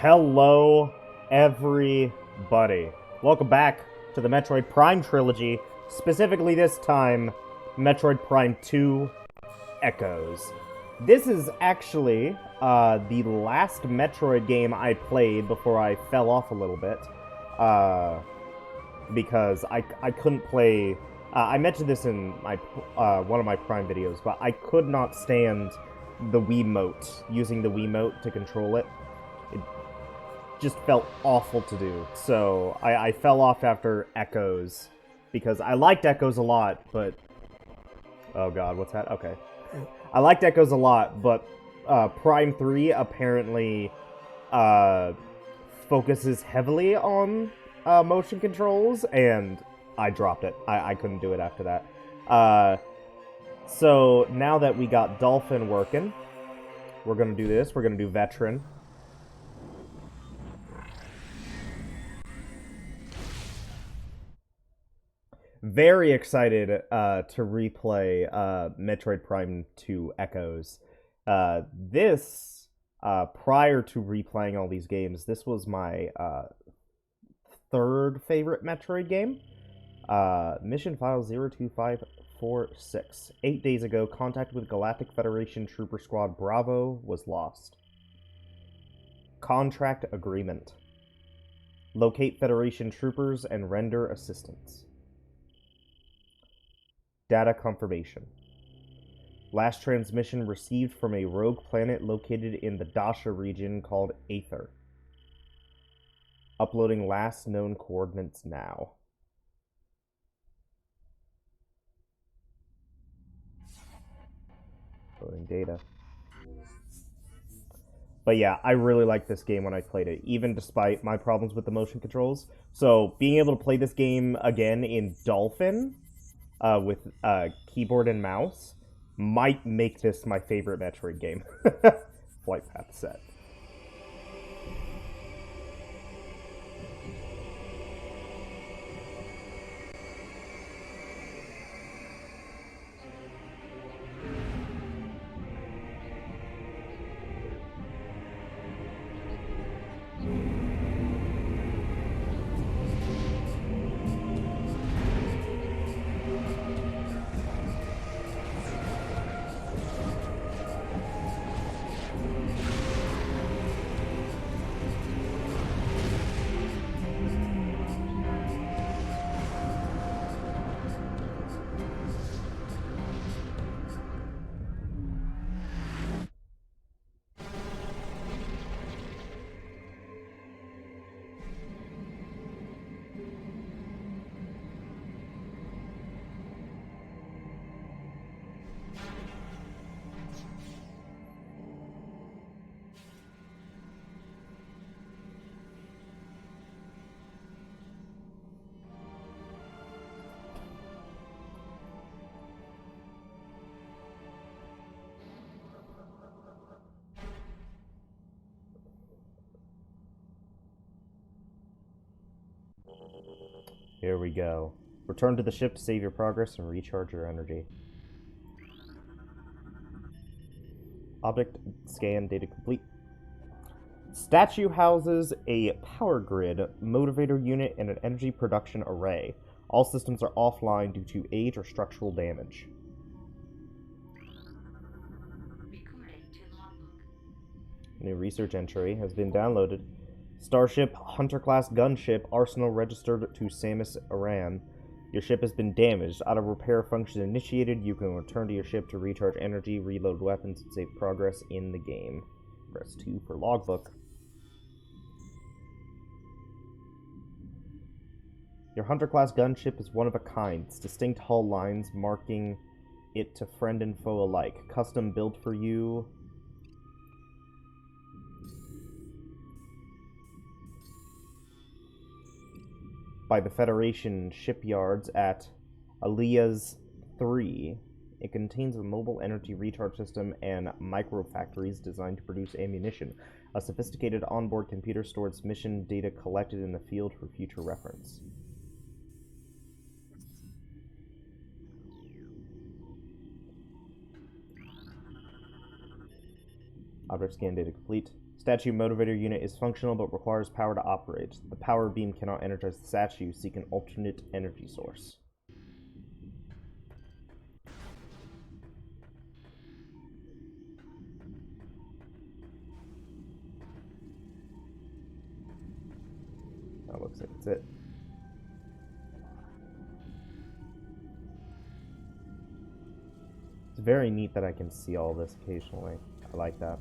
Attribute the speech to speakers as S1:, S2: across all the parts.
S1: Hello, everybody. Welcome back to the Metroid Prime trilogy. Specifically this time, Metroid Prime 2 Echoes. This is actually the last Metroid game I played before I fell off a little bit. Because I couldn't play... I mentioned this in my one of my Prime videos, but I could not stand the Wiimote, using the Wiimote to control it. It just felt awful to do. So I fell off after Echoes, because I liked Echoes a lot, but... Oh god, what's that? Okay. I liked Echoes a lot, but Prime 3 apparently focuses heavily on motion controls, and I dropped it. I couldn't do it after that. So now that we got Dolphin working, we're going to do this. We're going to do Veteran. Very excited to replay Metroid Prime 2 Echoes. This, prior to replaying all these games, this was my third favorite Metroid game. Mission File 02546. 8 days ago, contact with Galactic Federation Trooper Squad Bravo was lost. Contract agreement. Locate Federation troopers and render assistance. Data confirmation. Last transmission received from a rogue planet located in the Dasha region called Aether. Uploading last known coordinates now. Loading data. But yeah, I really liked this game when I played it, even despite my problems with the motion controls. So being able to play this game again in Dolphin, with keyboard and mouse, might make this my favorite Metroid game. Flight path set. Here we go. Return to the ship to save your progress and recharge your energy. Object scan data complete. Statue houses a power grid, motivator unit, and an energy production array. All systems are offline due to age or structural damage. New research entry has been downloaded. Starship, Hunter-class gunship, Arsenal registered to Samus Aran. Your ship has been damaged. Auto repair function initiated. You can return to your ship to recharge energy, reload weapons, and save progress in the game. Press 2 for logbook. Your Hunter-class gunship is one of a kind. Its distinct hull lines marking it to friend and foe alike. Custom built for you. By the Federation shipyards at Alias 3. It contains a mobile energy recharge system and micro-factories designed to produce ammunition. A sophisticated onboard computer stores mission data collected in the field for future reference. Object scan data complete. Statue motivator unit is functional but requires power to operate. The power beam cannot energize the statue. Seek an alternate energy source. That looks like it's it. It's very neat that I can see all this occasionally. I like that.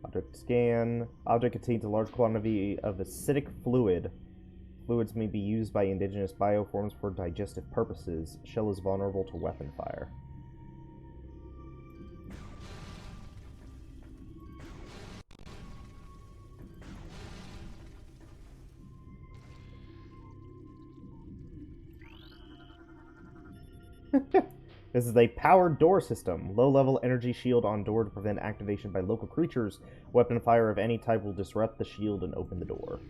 S1: Object scan. Object contains a large quantity of acidic fluid. Fluids may be used by indigenous bioforms for digestive purposes. Shell is vulnerable to weapon fire. This is a powered door system. Low-level energy shield on door to prevent activation by local creatures. Weapon fire of any type will disrupt the shield and open the door.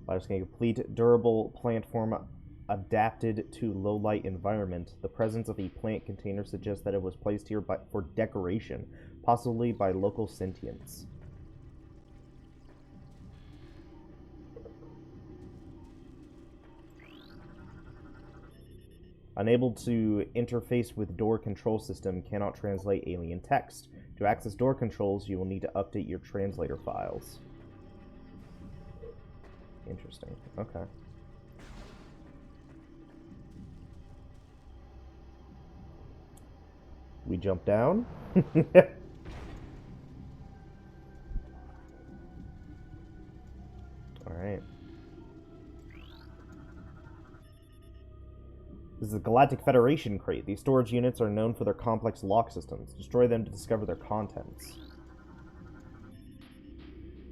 S1: Bioscan complete. Durable plant form adapted to low-light environment. The presence of a plant container suggests that it was placed here for decoration, possibly by local sentients. Unable to interface with door control system, cannot translate alien text. To access door controls, you will need to update your translator files. Interesting. Okay. We jump down. Alright. This is a Galactic Federation crate. These storage units are known for their complex lock systems. Destroy them to discover their contents.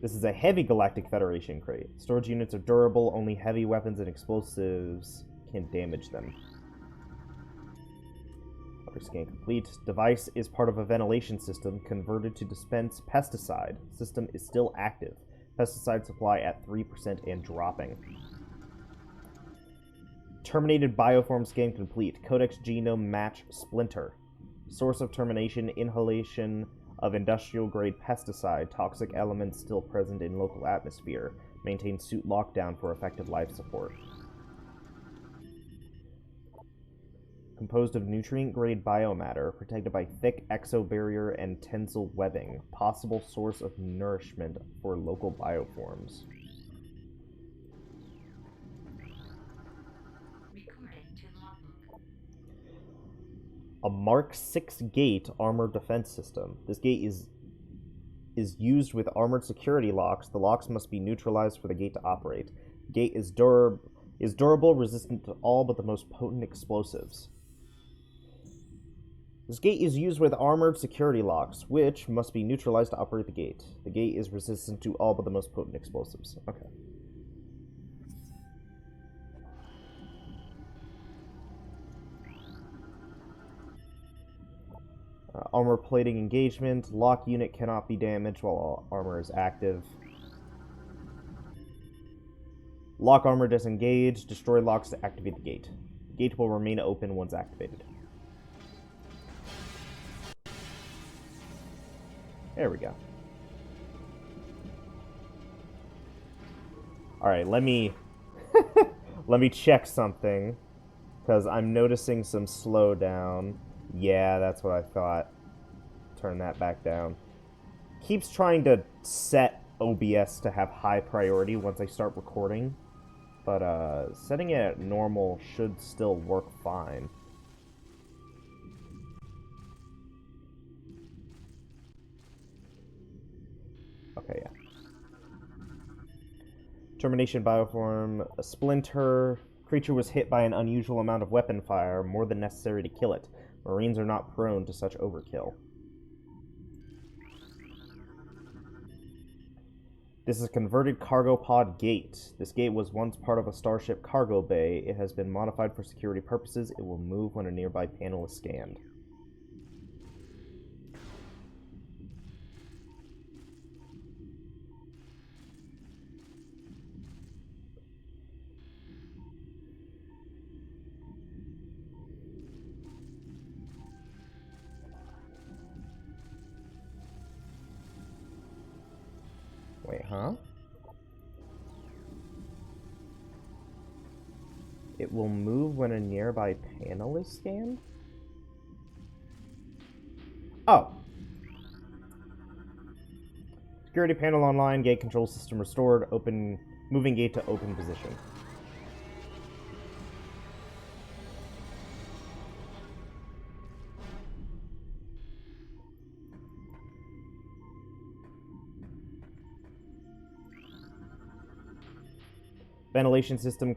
S1: This is a heavy Galactic Federation crate. Storage units are durable. Only heavy weapons and explosives can damage them. Upper scan complete. Device is part of a ventilation system converted to dispense pesticide. System is still active. Pesticide supply at 3% and dropping. Terminated bioform scan complete. Codex genome match splinter. Source of termination, inhalation of industrial-grade pesticide. Toxic elements still present in local atmosphere. Maintain suit lockdown for effective life support. Composed of nutrient-grade biomatter, protected by thick exobarrier and tensile webbing. Possible source of nourishment for local bioforms. A Mark 6 gate armored defense system. This gate is used with armored security locks. The locks must be neutralized for the gate to operate. The gate is durable, resistant to all but the most potent explosives. This gate is used with armored security locks, which must be neutralized to operate the gate. The gate is resistant to all but the most potent explosives. Okay. Armor plating engagement. Lock unit cannot be damaged while armor is active. Lock armor disengaged. Destroy locks to activate the gate. The gate will remain open once activated. There we go. Alright, let me let me check something, because I'm noticing some slowdown. Yeah, that's what I thought. Turn that back down. Keeps trying to set OBS to have high priority once I start recording, but setting it at normal should still work fine. Okay, yeah. Termination bioform, a splinter. Creature was hit by an unusual amount of weapon fire, more than necessary to kill it. Marines are not prone to such overkill. This is a converted cargo pod gate. This gate was once part of a starship cargo bay. It has been modified for security purposes. It will move when a nearby panel is scanned. Huh? It will move when a nearby panel is scanned? Oh. Security panel online, gate control system restored, open, moving gate to open position. Ventilation system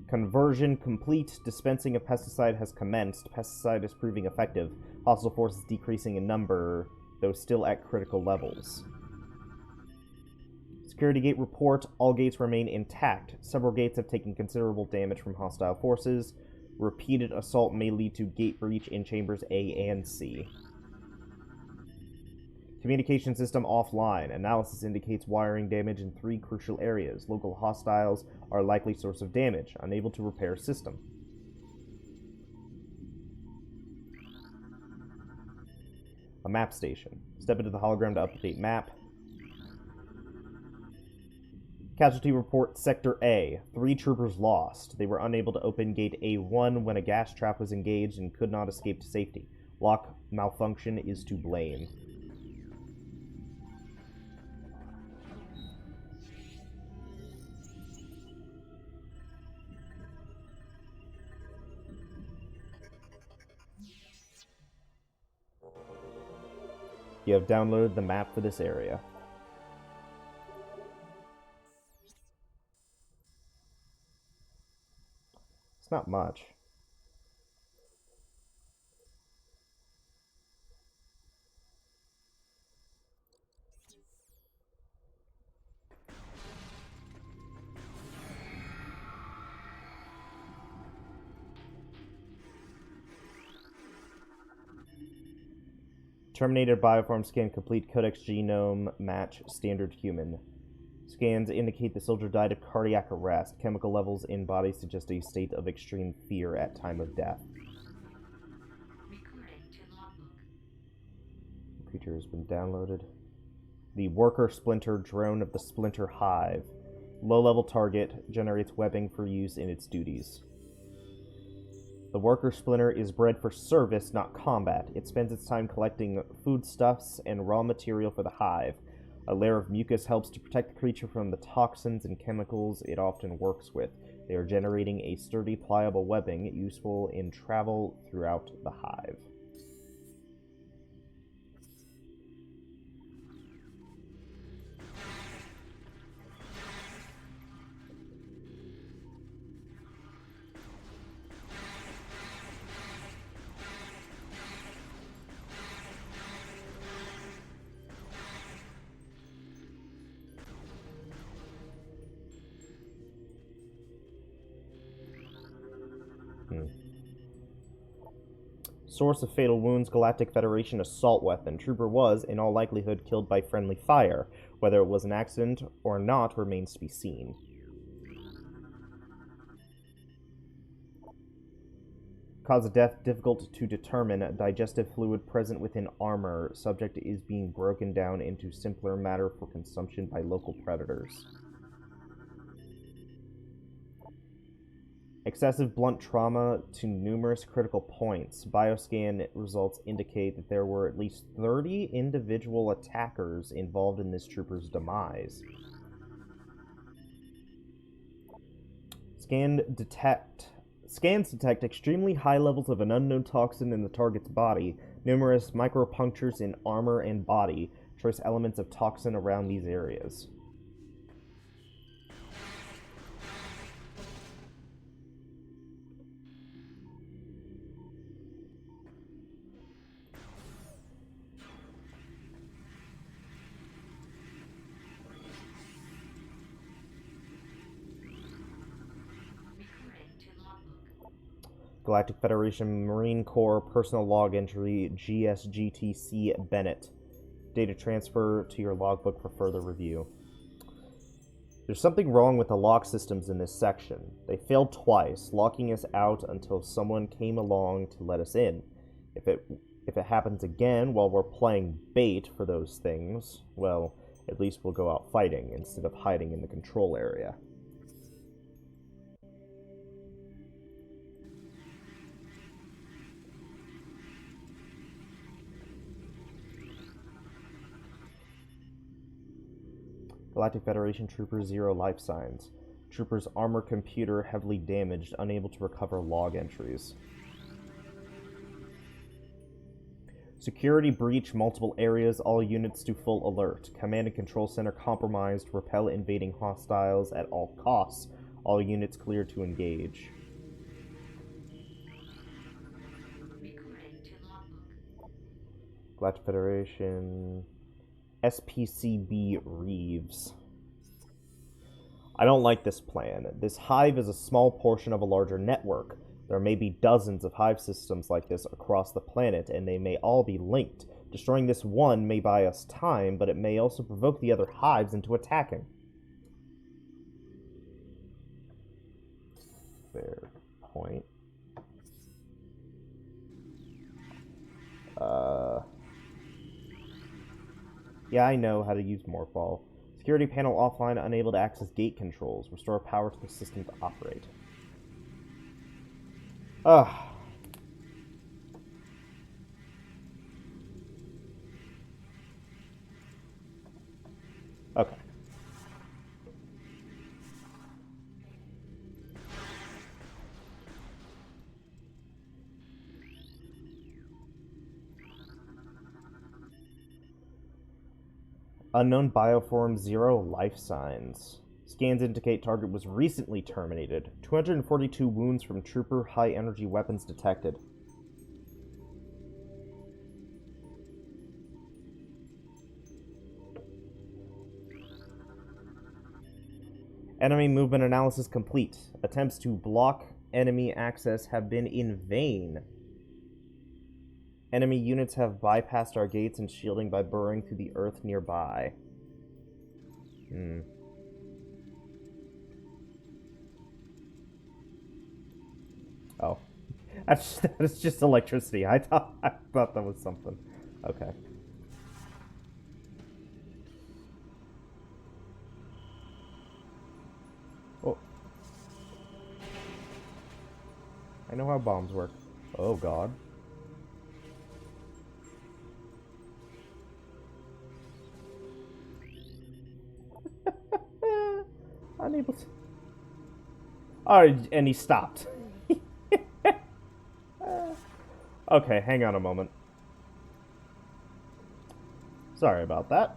S1: conversion complete. Dispensing of pesticide has commenced. Pesticide is proving effective. Hostile forces decreasing in number, though still at critical levels. Security gate report. All gates remain intact. Several gates have taken considerable damage from hostile forces. Repeated assault may lead to gate breach in chambers A and C. Communication system offline. Analysis indicates wiring damage in 3 crucial areas. Local hostiles are a likely source of damage. Unable to repair system. A map station. Step into the hologram to update map. Casualty report, Sector A. 3 troopers lost. They were unable to open Gate A1 when a gas trap was engaged and could not escape to safety. Lock malfunction is to blame. You have downloaded the map for this area. It's not much. Terminated bioform scan complete. Codex genome match standard human. Scans indicate the soldier died of cardiac arrest. Chemical levels in body suggest a state of extreme fear at time of death. Creature has been downloaded. The Worker Splinter drone of the Splinter Hive. Low-level target, generates webbing for use in its duties. The Worker Splinter is bred for service, not combat. It spends its time collecting foodstuffs and raw material for the hive. A layer of mucus helps to protect the creature from the toxins and chemicals it often works with. They are generating a sturdy, pliable webbing useful in travel throughout the hive. Source of fatal wounds, Galactic Federation assault weapon. Trooper was, in all likelihood, killed by friendly fire. Whether it was an accident or not remains to be seen. Cause of death difficult to determine. Digestive fluid present within armor. Subject is being broken down into simpler matter for consumption by local predators. Excessive blunt trauma to numerous critical points. Bioscan results indicate that there were at least 30 individual attackers involved in this trooper's demise. Scans detect extremely high levels of an unknown toxin in the target's body. Numerous micropunctures in armor and body. Trace elements of toxin around these areas. Galactic Federation Marine Corps Personal Log Entry GSGTC Bennett. Data transfer to your logbook for further review. There's something wrong with the lock systems in this section. They failed twice, locking us out until someone came along to let us in. If it happens again while we're playing bait for those things, well, At least we'll go out fighting instead of hiding in the control area. Galactic Federation Trooper 0 life signs. Trooper's armor computer heavily damaged, unable to recover log entries. Security breach multiple areas, all units to full alert. Command and control center compromised, repel invading hostiles at all costs. All units clear to engage. Galactic Federation... SPCB Reeves. I don't like this plan. This hive is a small portion of a larger network. There may be dozens of hive systems like this across the planet, and they may all be linked. Destroying this one may buy us time, but it may also provoke the other hives into attacking. Fair point. Yeah, I know how to use Morphball. Security panel offline, unable to access gate controls. Restore power to the system to operate. Ugh. Okay. Unknown bioform 0 life signs. Scans indicate target was recently terminated. 242 wounds from trooper high energy weapons detected. Enemy movement analysis complete. Attempts to block enemy access have been in vain. Enemy units have bypassed our gates and shielding by burrowing through the earth nearby. Oh. That's just electricity. I thought that was something. Okay. Oh. I know how bombs work. Oh god. Unable to... Oh, and he stopped. Okay, hang on a moment. Sorry about that.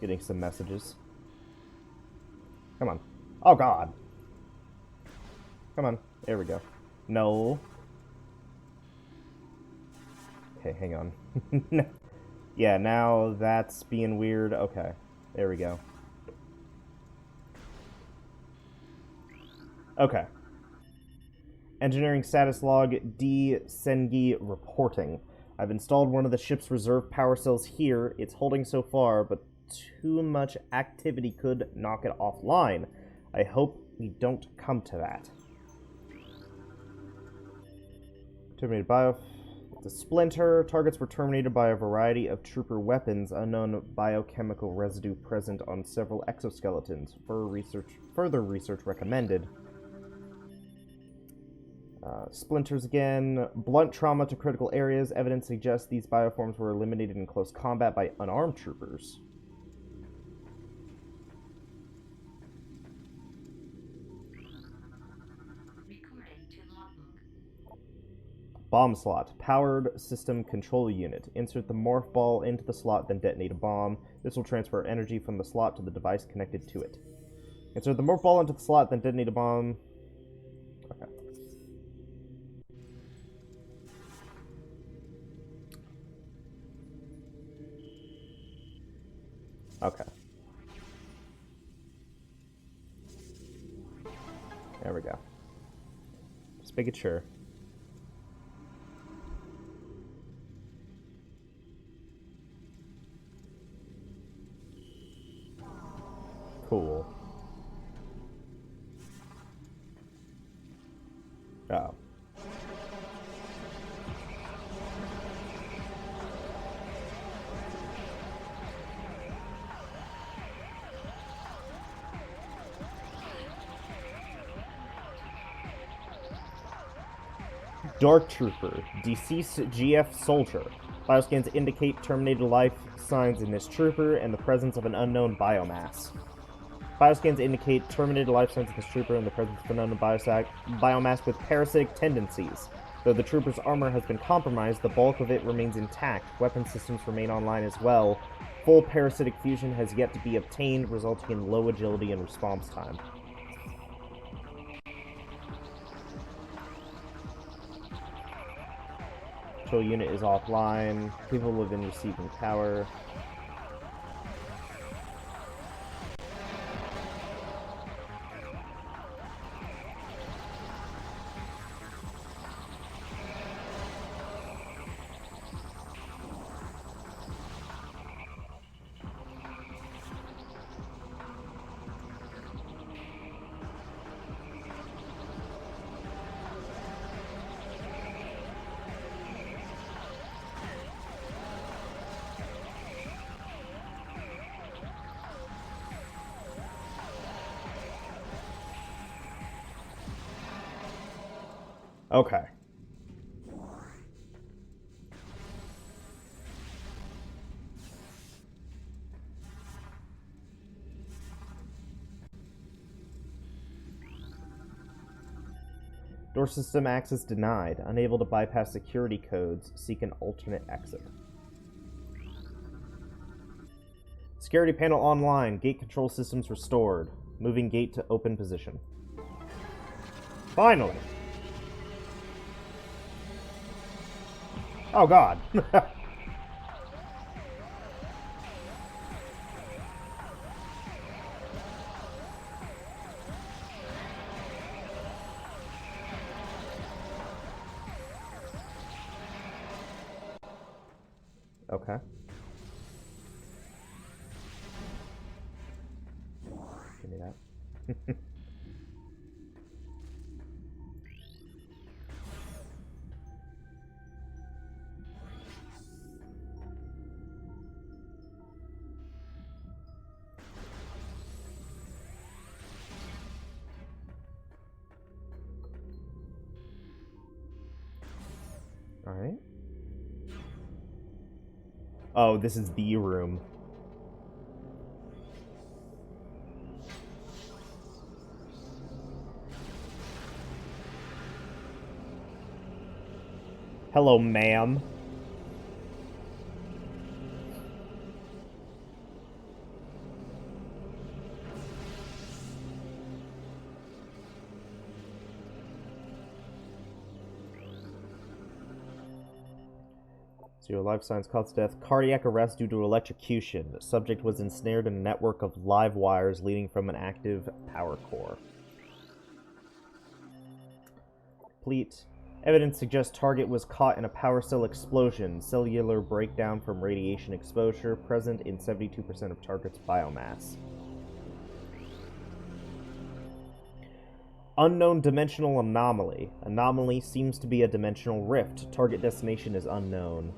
S1: Getting some messages. Come on. Oh, God. Come on. There we go. No. Okay, hang on. Yeah, now that's being weird. Okay. There we go. Okay. Engineering status log D. Sengi reporting. I've installed one of the ship's reserve power cells here. It's holding so far, but too much activity could knock it offline. I hope we don't come to that. Terminated bio... The Splinter. Targets were terminated by a variety of trooper weapons. Unknown biochemical residue present on several exoskeletons. Further research recommended. Splinters again. Blunt trauma to critical areas. Evidence suggests these bioforms were eliminated in close combat by unarmed troopers. Bomb slot. Powered system control unit. Insert the morph ball into the slot, then detonate a bomb. This will transfer energy from the slot to the device connected to it. Insert the morph ball into the slot, then detonate a bomb. Okay. Okay. There we go. Just making sure. Cool. Oh. Dark Trooper, deceased GF soldier. Bioscans indicate terminated life signs in this trooper and the presence of an unknown biomass. Bioscans indicate terminated life signs in this trooper and the presence of an unknown biomass with parasitic tendencies. Though the trooper's armor has been compromised, the bulk of it remains intact. Weapon systems remain online as well. Full parasitic fusion has yet to be obtained, resulting in low agility and response time. Control unit is offline. People have been receiving power. Okay. Door system access denied. Unable to bypass security codes. Seek an alternate exit. Security panel online. Gate control systems restored. Moving gate to open position. Finally! Oh god. Okay. Give me that. Alright. Oh, this is the room. Hello, ma'am. Zero life signs, cause death. Cardiac arrest due to electrocution. The subject was ensnared in a network of live wires leading from an active power core. Complete. Evidence suggests target was caught in a power cell explosion. Cellular breakdown from radiation exposure present in 72% of target's biomass. Unknown dimensional anomaly. Anomaly seems to be a dimensional rift. Target destination is unknown.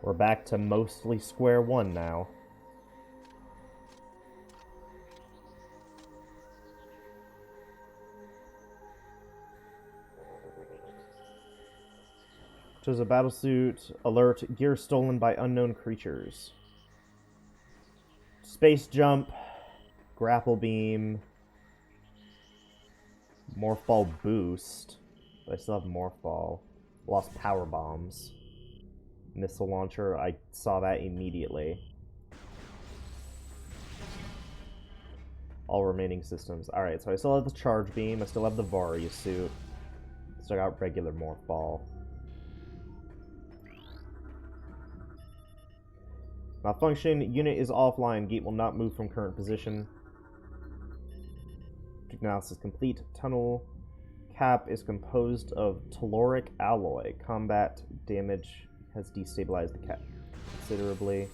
S1: We're back to mostly square one now. Chose a battlesuit. Alert. Gear stolen by unknown creatures. Space jump. Grapple beam. Morph ball boost. But I still have morph ball. Lost power bombs. Missile launcher. I saw that immediately. All remaining systems. Alright, so I still have the charge beam. I still have the Varia suit. Still got regular morph ball. Malfunction. Unit is offline. Gate will not move from current position. Analysis complete. Tunnel cap is composed of telluric alloy. Combat damage has destabilized the cap considerably.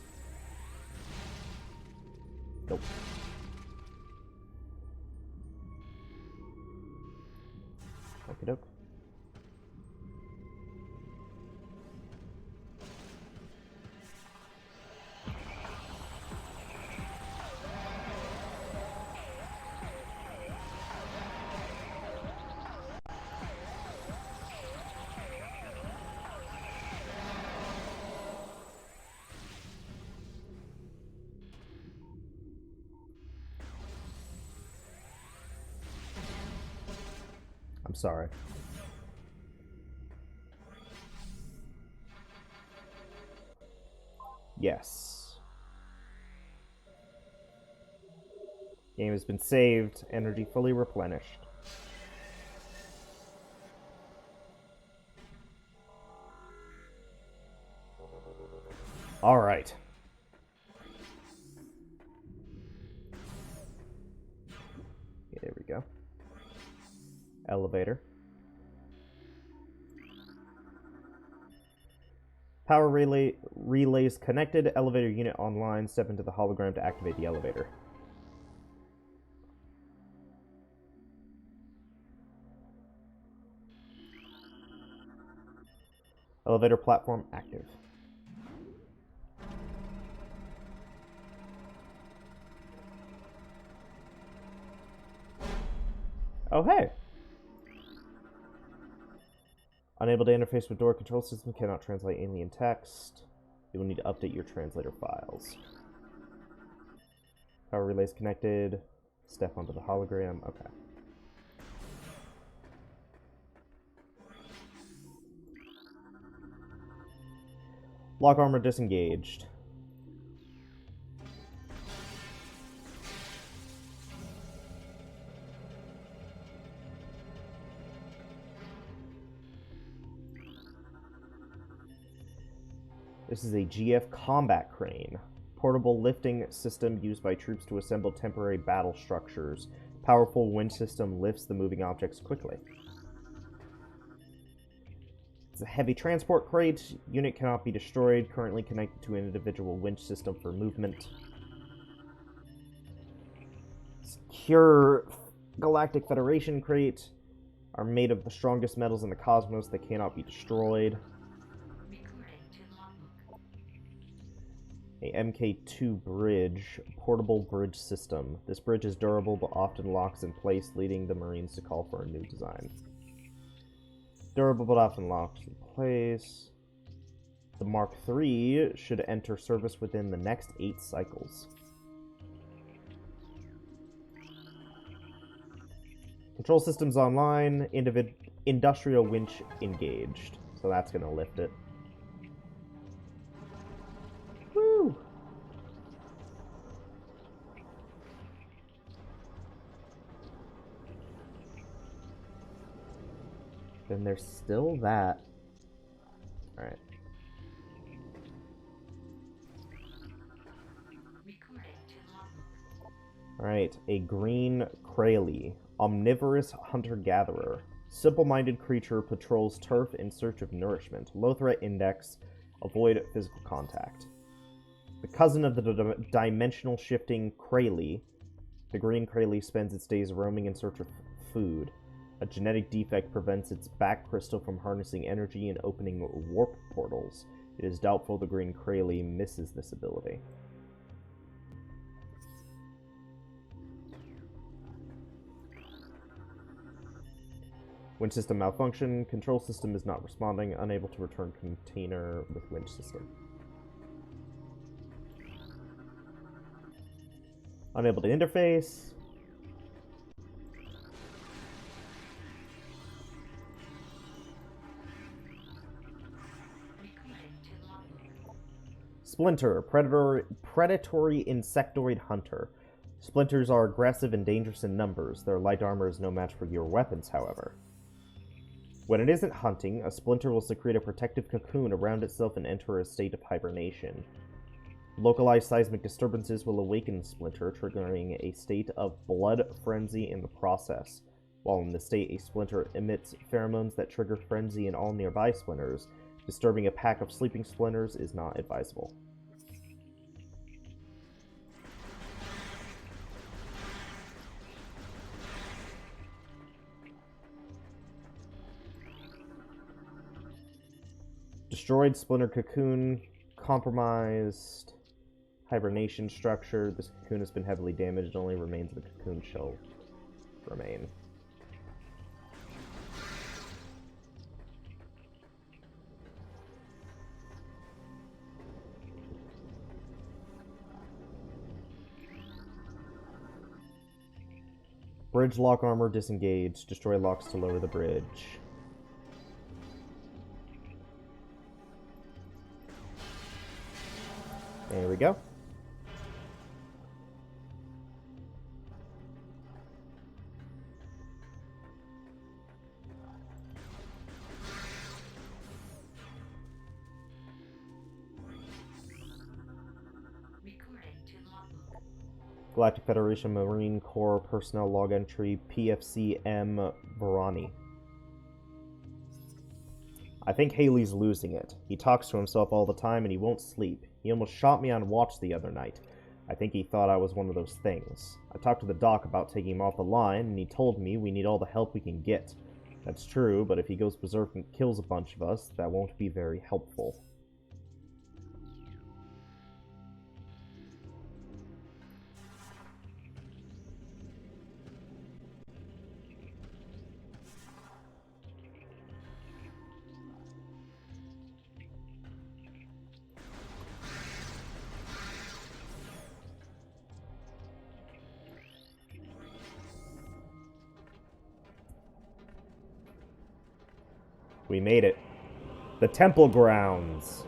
S1: Nope. Okie doke. I'm sorry. Yes. Game has been saved. Energy fully replenished. All right. Yeah, there we go. Elevator. Power relays connected. Elevator unit online. Step into the hologram to activate the elevator. Elevator platform active. Oh, hey. Unable to interface with door control system, cannot translate alien text. You will need to update your translator files. Power relays connected. Step onto the hologram. Okay. Lock armor disengaged. This is a GF combat crane. Portable lifting system used by troops to assemble temporary battle structures. Powerful winch system lifts the moving objects quickly. It's a heavy transport crate. Unit cannot be destroyed. Currently connected to an individual winch system for movement. Secure Galactic Federation crate. Are made of the strongest metals in the cosmos that cannot be destroyed. A MK2 bridge, portable bridge system. This bridge is durable but often locks in place, leading the Marines to call for a new design. Durable but often locked in place. The Mark III should enter service within the next 8 cycles. Control systems online, industrial winch engaged. So that's going to lift it. Woo! Then there's still that. Alright. Alright, a green Kraly. Omnivorous hunter-gatherer. Simple-minded creature patrols turf in search of nourishment. Low threat index. Avoid physical contact. The cousin of the dimensional shifting Kraly, the green Kraly spends its days roaming in search of food. A genetic defect prevents its back crystal from harnessing energy and opening warp portals. It is doubtful the green Kraly misses this ability. Winch system malfunction. Control system is not responding. Unable to return container with winch system. Unable to interface. Splinter, predatory insectoid hunter. Splinters are aggressive and dangerous in numbers. Their light armor is no match for your weapons, however. When it isn't hunting, a splinter will secrete a protective cocoon around itself and enter a state of hibernation. Localized seismic disturbances will awaken the splinter, triggering a state of blood frenzy in the process. While in this state, a splinter emits pheromones that trigger frenzy in all nearby splinters. Disturbing a pack of sleeping splinters is not advisable. Destroyed splinter cocoon, compromised hibernation structure. This cocoon has been heavily damaged. Only remains of the cocoon shall remain. Bridge lock armor disengaged. Destroy locks to lower the bridge. There we go. Galactic Federation Marine Corps Personnel Log Entry PFC-M Varani. I think Haley's losing it. He talks to himself all the time and he won't sleep. He almost shot me on watch the other night. I think he thought I was one of those things. I talked to the doc about taking him off the line, and he told me we need all the help we can get. That's true, but if he goes berserk and kills a bunch of us, that won't be very helpful. We made it. The temple grounds.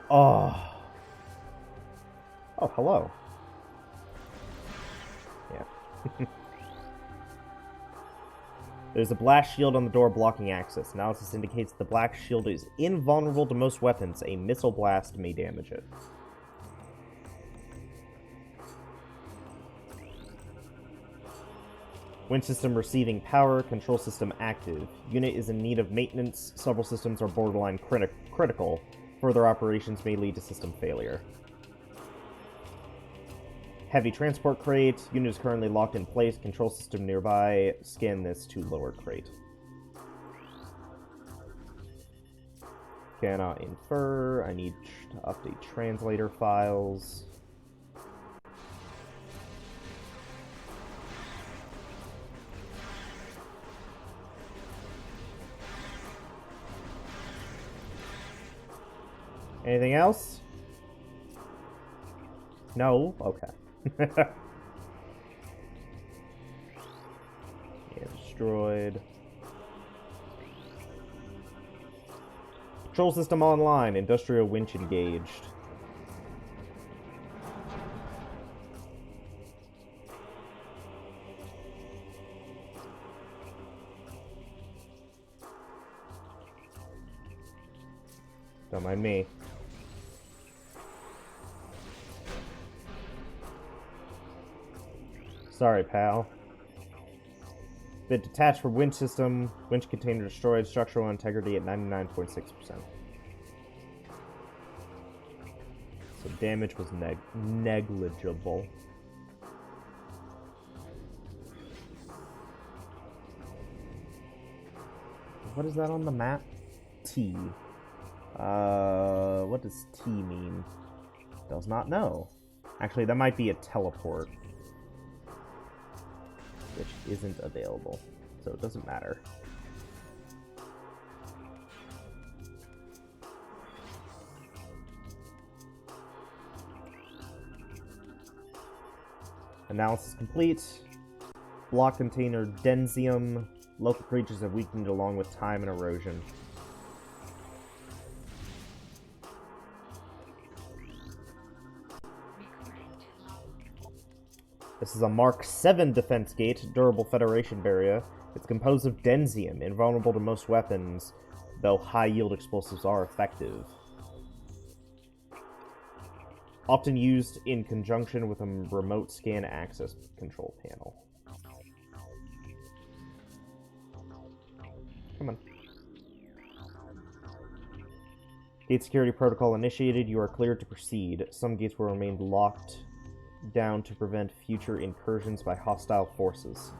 S1: Oh. Oh, hello. Yeah. There's a blast shield on the door blocking access. Analysis indicates the black shield is invulnerable to most weapons. A missile blast may damage it. Winch system receiving power. Control system active. Unit is in need of maintenance. Several systems are borderline critical. Further operations may lead to system failure. Heavy transport crate. Unit is currently locked in place. Control system nearby. Scan this to lower crate. Cannot infer. I need to update translator files. Anything else? No? Okay. Yeah, destroyed. Control system online. Industrial winch engaged. Don't mind me. Sorry, pal. Bit detached from winch system. Winch container destroyed. Structural integrity at 99.6%. So damage was negligible. What is that on the map? T. What does T mean? Does not know. Actually, that might be a teleport, which isn't available, so it doesn't matter. Analysis complete. Block container Denzium. Local creatures have weakened along with time and erosion. This is a Mark 7 defense gate, durable Federation barrier. It's composed of Denzium, invulnerable to most weapons, though high-yield explosives are effective. Often used in conjunction with a remote scan access control panel. Come on. Gate security protocol initiated. You are cleared to proceed. Some gates will remain locked down to prevent future incursions by hostile forces.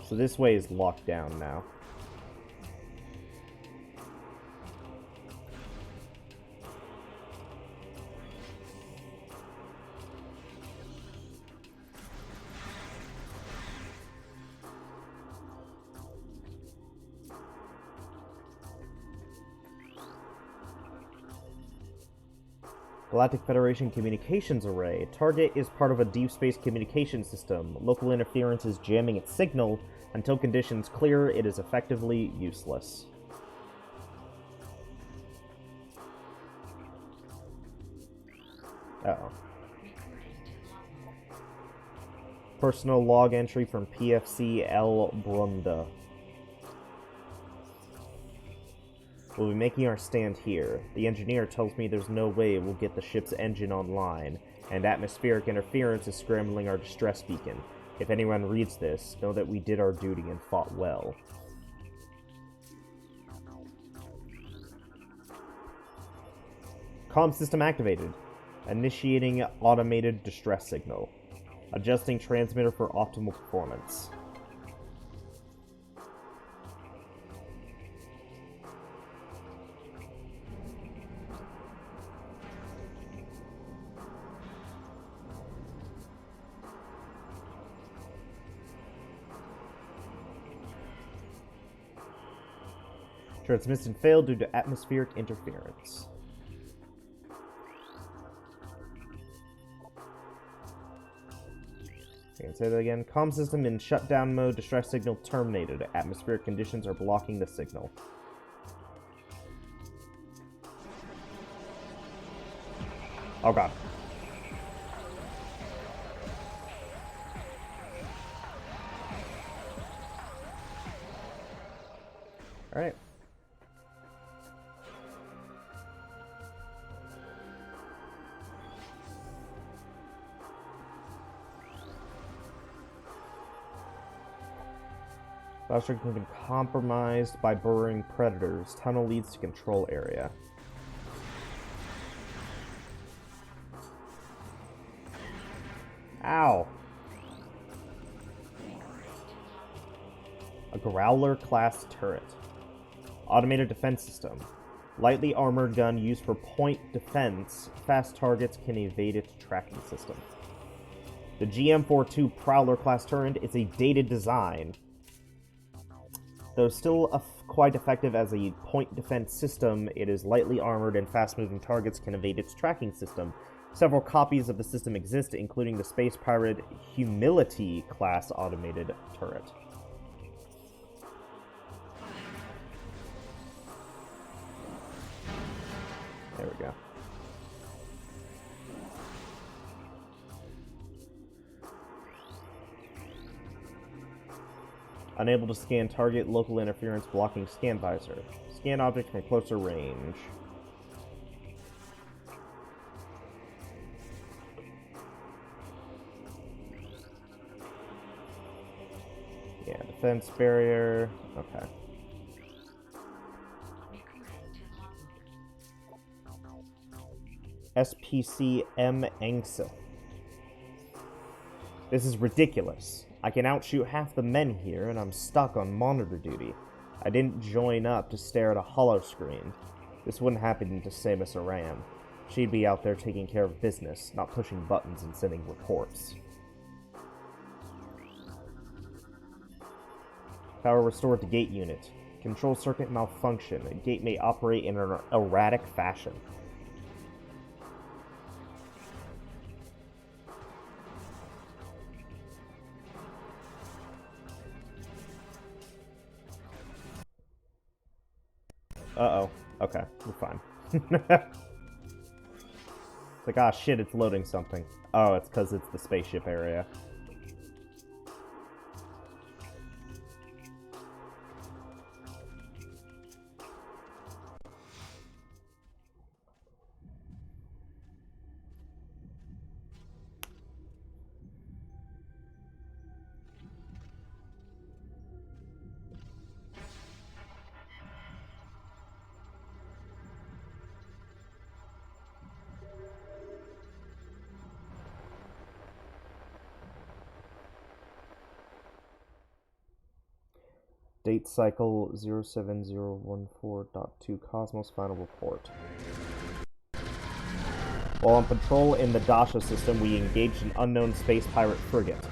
S1: So this way is locked down now. Galactic Federation Communications Array. Target is part of a deep space communication system. Local interference is jamming its signal. Until conditions clear, it is effectively useless. Uh-oh. Personal log entry from PFC L. Brunda. We'll be making our stand here. The engineer tells me there's no way we'll get the ship's engine online, and atmospheric interference is scrambling our distress beacon. If anyone reads this, know that we did our duty and fought well. Comm system activated. Initiating automated distress signal. Adjusting transmitter for optimal performance. Transmission failed due to atmospheric interference. Say that again. Comm system in shutdown mode. Distress signal terminated. Atmospheric conditions are blocking the signal. Oh god. Alright. Galactic has been compromised by burrowing predators. Tunnel leads to control area. Ow! A Growler-class turret. Automated defense system. Lightly armored gun used for point defense. Fast targets can evade its tracking system. The GM42 Prowler-class turret is a dated design. Though still quite effective as a point defense system, it is lightly armored and fast-moving targets can evade its tracking system. Several copies of the system exist, including the Space Pirate Humility-class automated turret. There we go. Unable to scan target, local interference blocking scan visor. Scan object from closer range. Yeah, defense barrier. Okay. SPC M. Angsel. This is ridiculous. I can outshoot half the men here, and I'm stuck on monitor duty. I didn't join up to stare at a hollow screen. This wouldn't happen to Samus Aran. She'd be out there taking care of business, not pushing buttons and sending reports. Power restored to gate unit. Control circuit malfunction. A gate may operate in an erratic fashion. Uh-oh. Okay, we're fine. It's like, ah, shit, it's loading something. Oh, it's because it's the spaceship area. Date cycle 07014.2 Cosmos final report. While on patrol in the Dasha system, we engaged an unknown space pirate frigate.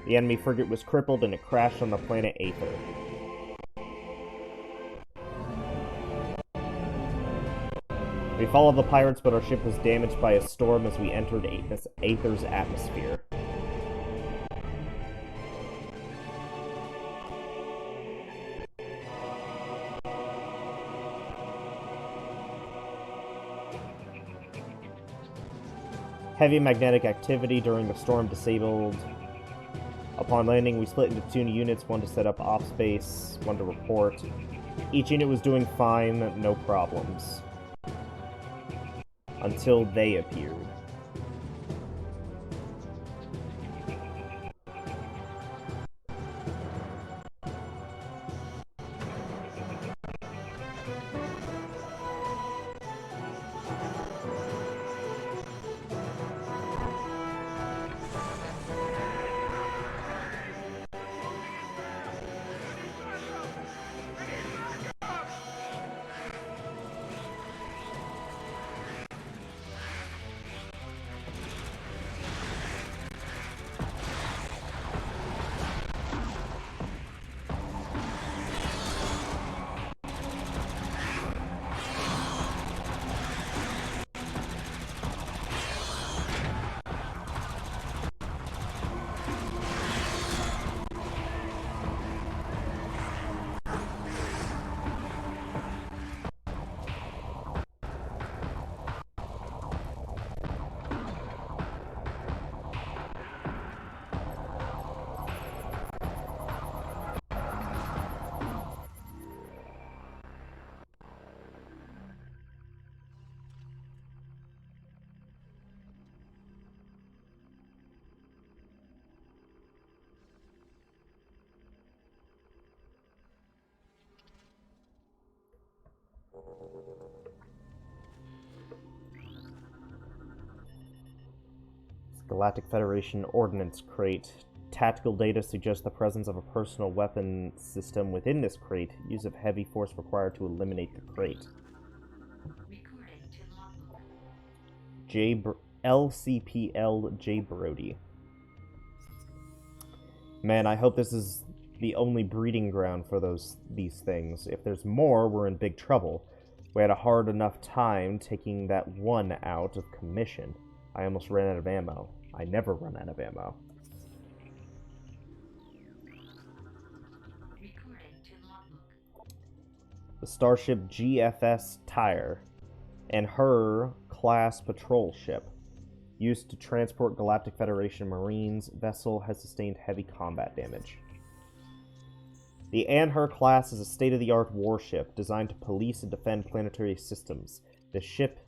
S1: The enemy frigate was crippled and it crashed on the planet Aether. We followed the pirates, but our ship was damaged by a storm as we entered Aether's atmosphere. Heavy magnetic activity during the storm disabled. Upon landing, we split into 2 units, one to set up ops base, one to report. Each unit was doing fine, no problems. Until they appeared. Galactic Federation Ordnance Crate. Tactical data suggests the presence of a personal weapon system within this crate. Use of heavy force required to eliminate the crate. LCPL J. Brody. Man, I hope this is the only breeding ground for these things. If there's more, we're in big trouble. We had a hard enough time taking that one out of commission. I almost ran out of ammo. I never run out of ammo. The starship GFS Tyre and her class patrol ship, used to transport Galactic Federation Marines, vessel has sustained heavy combat damage. The Anher class is a state-of-the-art warship designed to police and defend planetary systems. The ship,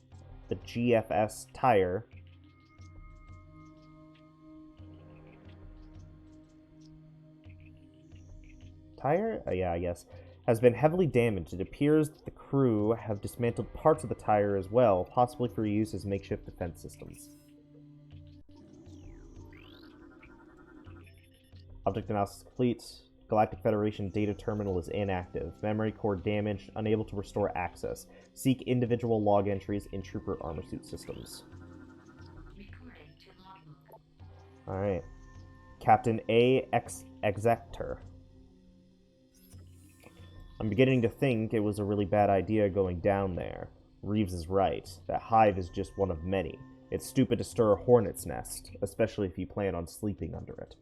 S1: the GFS Tyre, yeah, I guess, has been heavily damaged. It appears that the crew have dismantled parts of the tire as well, possibly for use as makeshift defense systems. Object analysis complete. Galactic Federation data terminal is inactive. Memory core damaged, unable to restore access. Seek individual log entries in trooper armor suit systems. Alright. Captain A. Exector. I'm beginning to think it was a really bad idea going down there. Reeves is right. That hive is just one of many. It's stupid to stir a hornet's nest, especially if you plan on sleeping under it.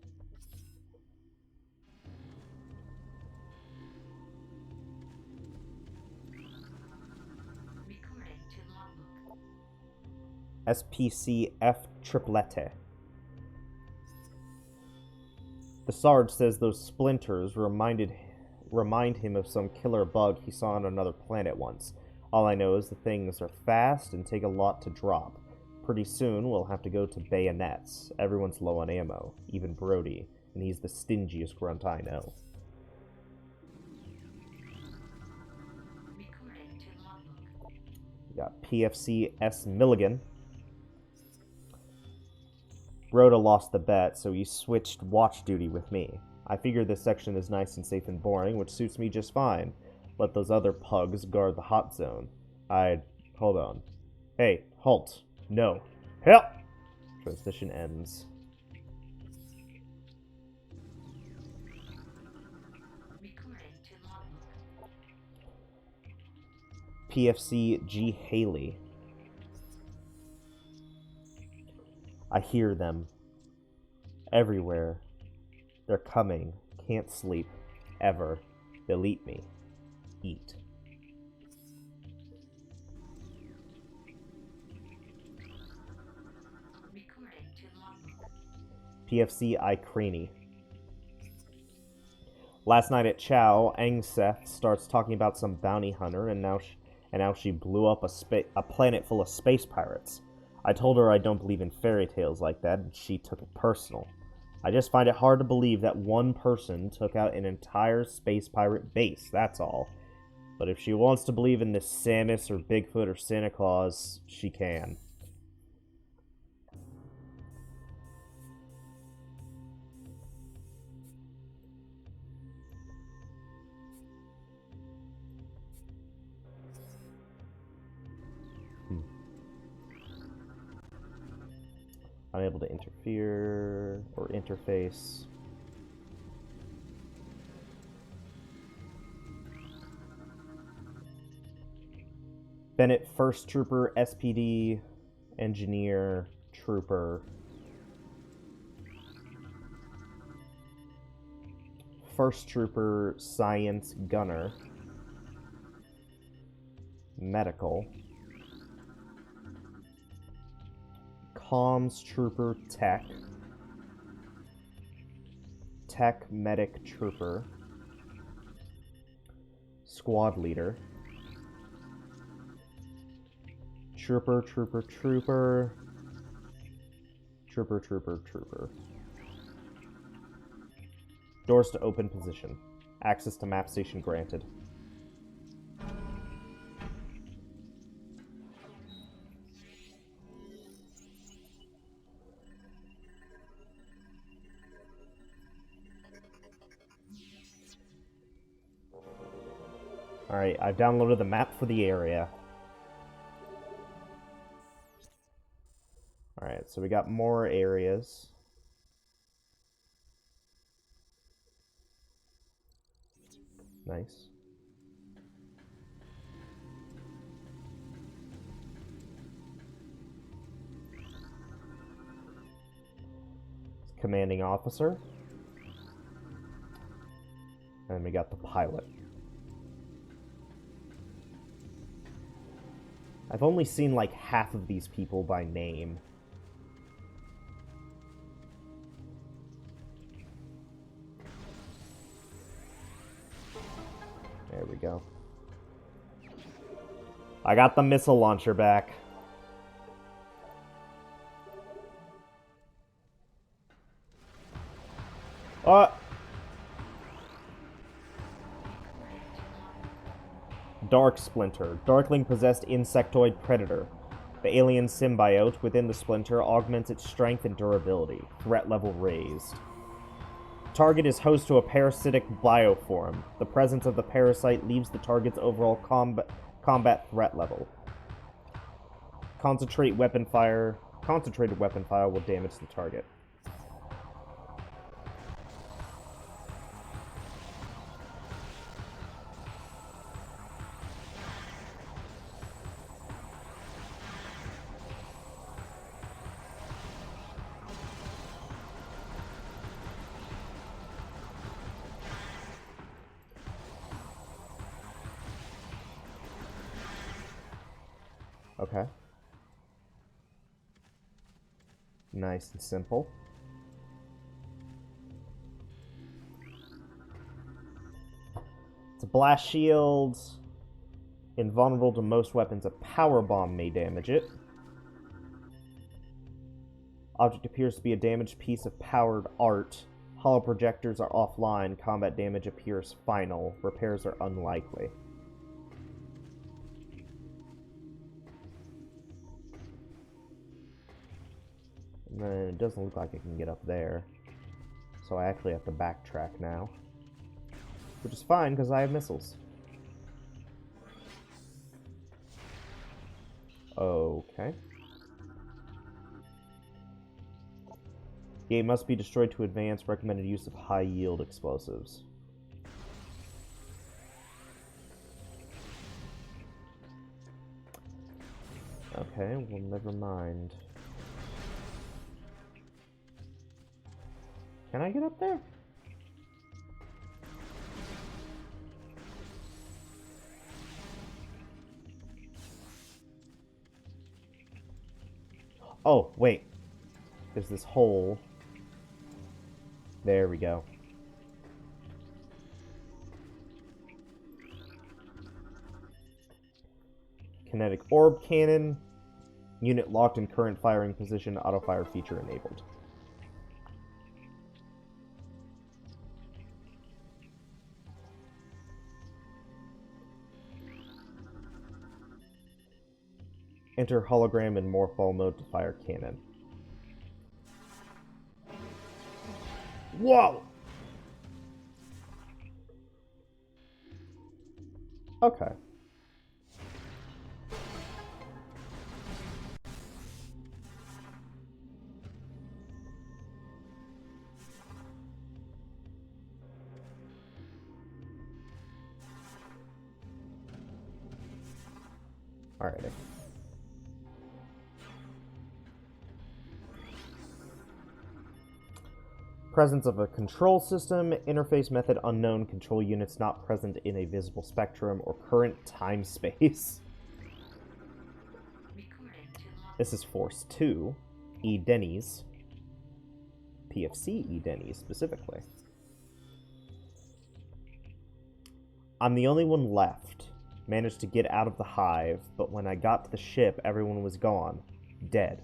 S1: SPCF Triplete. The Sarge says those splinters remind him of some killer bug he saw on another planet once. All I know is the things are fast and take a lot to drop. Pretty soon we'll have to go to bayonets. Everyone's low on ammo, even Brody, and he's the stingiest grunt I know. We got PFC S. Milligan. Rhoda lost the bet, so he switched watch duty with me. I figure this section is nice and safe and boring, which suits me just fine. Let those other pugs guard the hot zone. Hold on. Hey, halt. No. Help! Transmission ends. PFC G. Haley. I hear them. Everywhere. They're coming. Can't sleep. Ever. They'll eat me. Eat. PFC I. Craney. Last night at Chow, Angseth starts talking about some bounty hunter, and now she blew up a planet full of space pirates. I told her I don't believe in fairy tales like that, and she took it personal. I just find it hard to believe that one person took out an entire space pirate base, that's all. But if she wants to believe in this Samus or Bigfoot or Santa Claus, she can. Unable to interfere or interface. Bennett, First Trooper, SPD, Engineer, Trooper. First Trooper, Science, Gunner. Medical. Comms Trooper Tech. Tech Medic Trooper. Squad Leader. Trooper, Trooper, Trooper. Trooper, Trooper, Trooper. Doors to open position. Access to map station granted. Alright, I've downloaded the map for the area. Alright, so we got more areas. Nice. Commanding officer. And then we got the pilot. I've only seen like half of these people by name. There we go. I got the missile launcher back. Dark Splinter, Darkling-possessed insectoid predator. The alien symbiote within the splinter augments its strength and durability. Threat level raised. Target is host to a parasitic bioform. The presence of the parasite leaves the target's overall combat threat level. Concentrated weapon fire will damage the target. Okay. Nice and simple. It's a blast shield. Invulnerable to most weapons. A power bomb may damage it. Object appears to be a damaged piece of powered art. Hollow projectors are offline. Combat damage appears final. Repairs are unlikely. And then it doesn't look like I can get up there. So I actually have to backtrack now. Which is fine, because I have missiles. Okay. Gate must be destroyed to advance. Recommended use of high-yield explosives. Okay, well, never mind. Can I get up there? Oh, wait. There's this hole. There we go. Kinetic Orb Cannon. Unit locked in current firing position. Auto-fire feature enabled. Enter hologram in morphball mode to fire cannon. Whoa! Okay. Alrighty. Presence of a control system. Interface method unknown. Control units not present in a visible spectrum or current time-space. This is Force 2. E. Denny's. PFC E. Denny's, specifically. I'm the only one left. Managed to get out of the hive, but when I got to the ship, everyone was gone. Dead.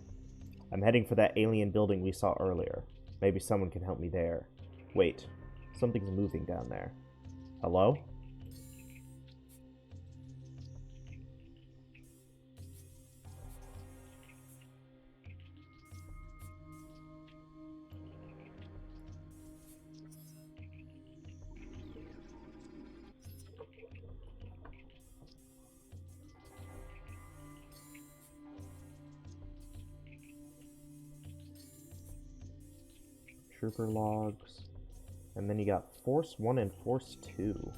S1: I'm heading for that alien building we saw earlier. Maybe someone can help me there. Wait, something's moving down there. Hello? Trooper logs. And then you got Force 1 and Force 2.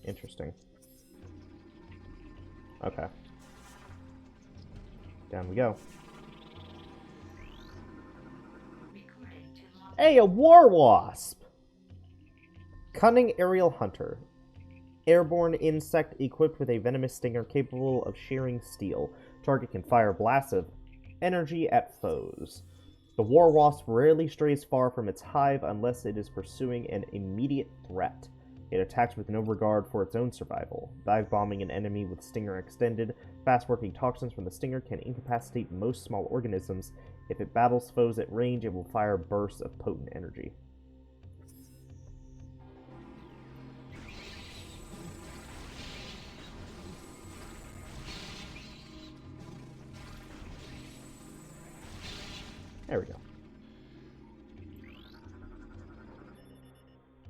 S1: Interesting. Okay. Down we go. Hey, a war wasp! Cunning aerial hunter. Airborne insect equipped with a venomous stinger capable of shearing steel. Target can fire blasts of energy at foes. The war wasp rarely strays far from its hive unless it is pursuing an immediate threat. It attacks with no regard for its own survival. Dive bombing an enemy with stinger extended. Fast-working toxins from the stinger can incapacitate most small organisms. If it battles foes at range, it will fire bursts of potent energy. There we go.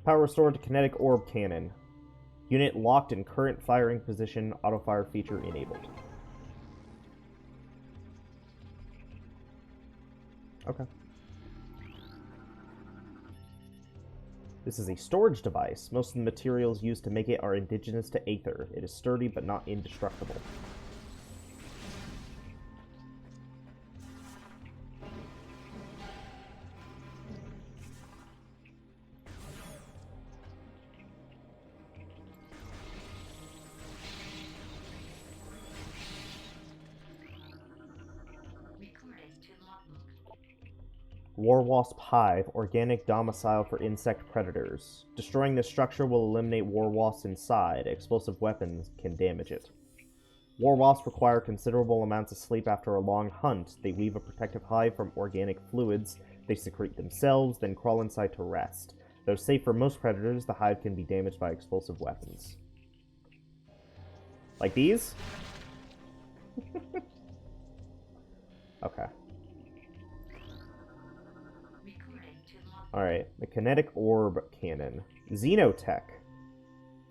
S1: Power restored to Kinetic Orb Cannon. Unit locked in current firing position, auto-fire feature enabled. Okay. This is a storage device. Most of the materials used to make it are indigenous to Aether. It is sturdy but not indestructible. War Wasp Hive, organic domicile for insect predators. Destroying this structure will eliminate war wasps inside. Explosive weapons can damage it. War wasps require considerable amounts of sleep after a long hunt. They weave a protective hive from organic fluids. They secrete themselves, then crawl inside to rest. Though safe for most predators, the hive can be damaged by explosive weapons. Like these? Okay. Alright, the Kinetic Orb Cannon. Xenotech.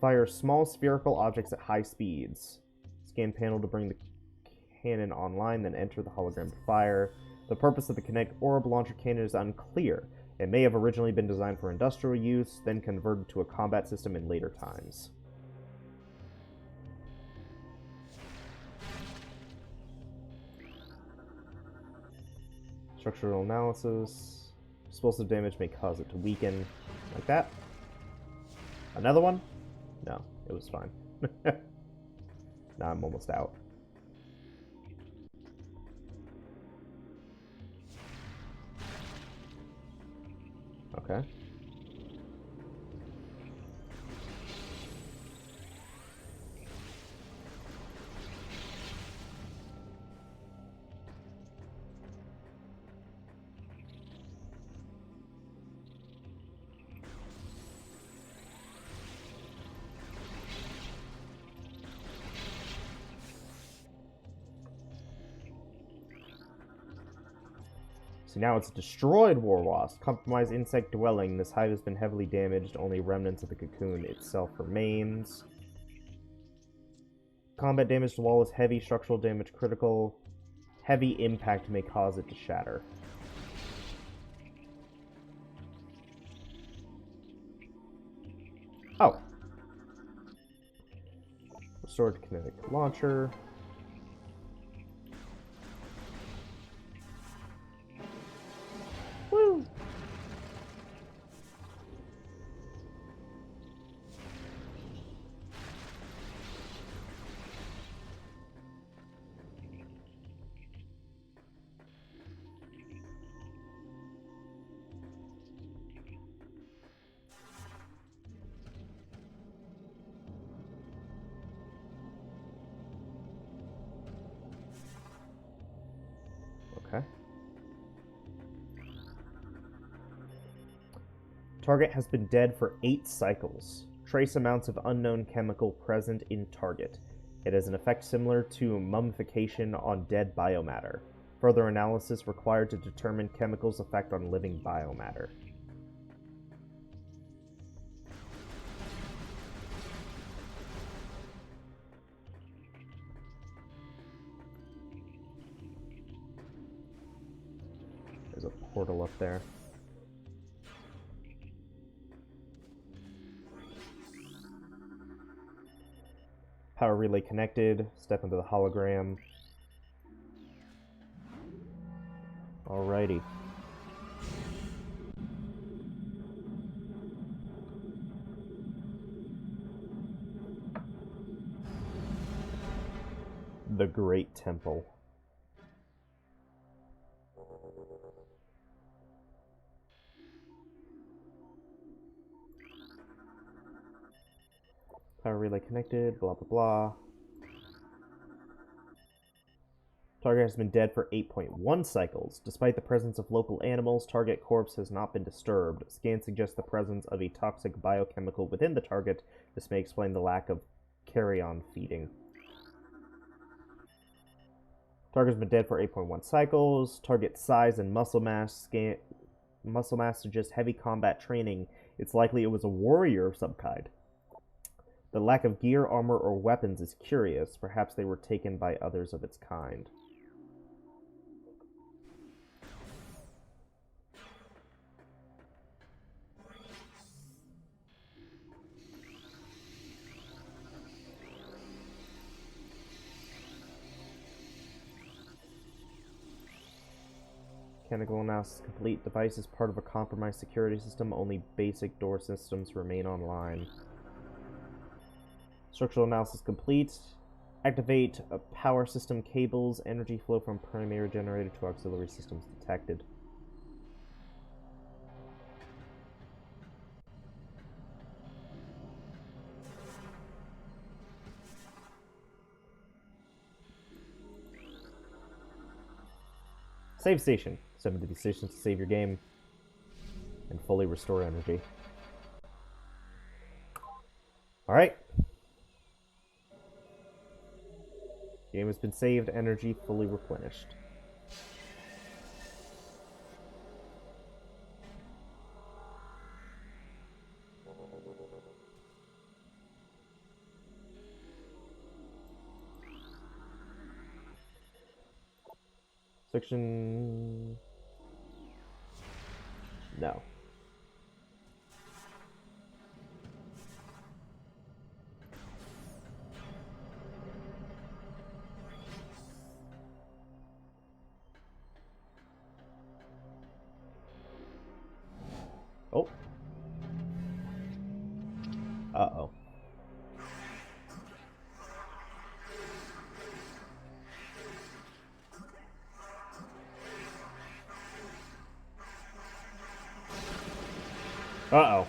S1: Fire small spherical objects at high speeds. Scan panel to bring the cannon online, then enter the hologram to fire. The purpose of the Kinetic Orb launcher cannon is unclear. It may have originally been designed for industrial use, then converted to a combat system in later times. Structural analysis. Explosive damage may cause it to weaken. Like that. Another one? No, it was fine. Now I'm almost out. Okay. So now it's destroyed war wasp. Compromised insect dwelling. This hive has been heavily damaged. Only remnants of the cocoon itself remains. Combat damage to wall is heavy. Structural damage critical. Heavy impact may cause it to shatter. Oh. Restored kinetic launcher. Woo! Okay. Target has been dead for 8 cycles. Trace amounts of unknown chemical present in target. It has an effect similar to mummification on dead biomatter. Further analysis required to determine chemicals' effect on living biomatter. There's a portal up there. Power relay connected. Step into the hologram. Alrighty. The Great Temple. Power relay connected, blah blah blah. Target has been dead for 8.1 cycles. Despite the presence of local animals, target corpse has not been disturbed. Scans suggest the presence of a toxic biochemical within the target. This may explain the lack of carrion feeding. Target's been dead for 8.1 cycles. Target size and muscle mass suggest heavy combat training. It's likely it was a warrior of some kind. The lack of gear, armor, or weapons is curious. Perhaps they were taken by others of its kind. Mechanical analysis complete. Device is part of a compromised security system. Only basic door systems remain online. Structural analysis complete. Activate power system cables. Energy flow from primary generator to auxiliary systems detected. Save station. 70 stations to save your game and fully restore energy. Alright. Game has been saved, energy fully replenished. Section... No. Oh. Uh-oh. Uh-oh.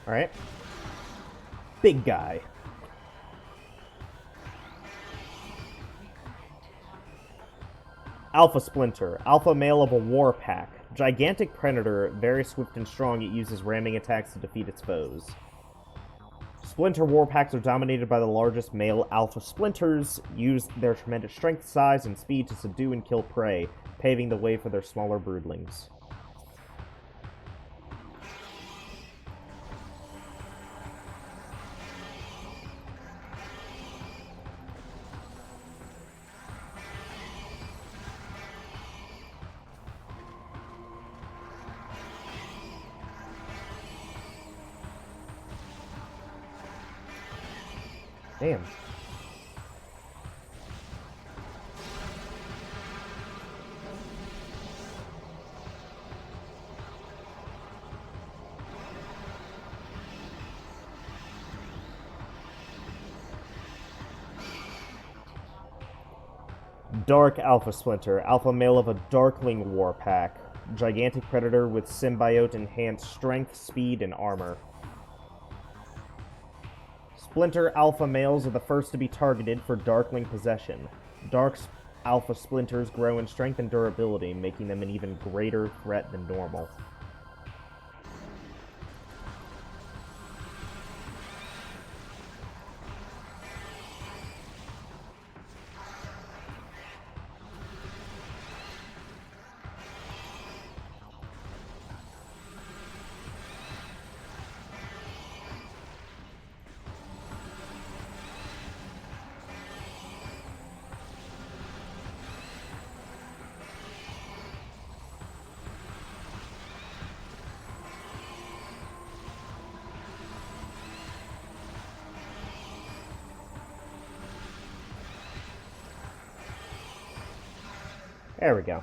S1: Alright. Big guy. Alpha Splinter. Alpha male of a war pack. Gigantic predator, very swift and strong. It uses ramming attacks to defeat its foes. Splinter war packs are dominated by the largest male alpha splinters, use their tremendous strength, size, and speed to subdue and kill prey, paving the way for their smaller broodlings. Damn. Dark Alpha Splinter. Alpha male of a Darkling war pack. Gigantic predator with symbiote enhanced strength, speed, and armor. Splinter alpha males are the first to be targeted for Darkling possession. Dark alpha splinters grow in strength and durability, making them an even greater threat than normal. There we go.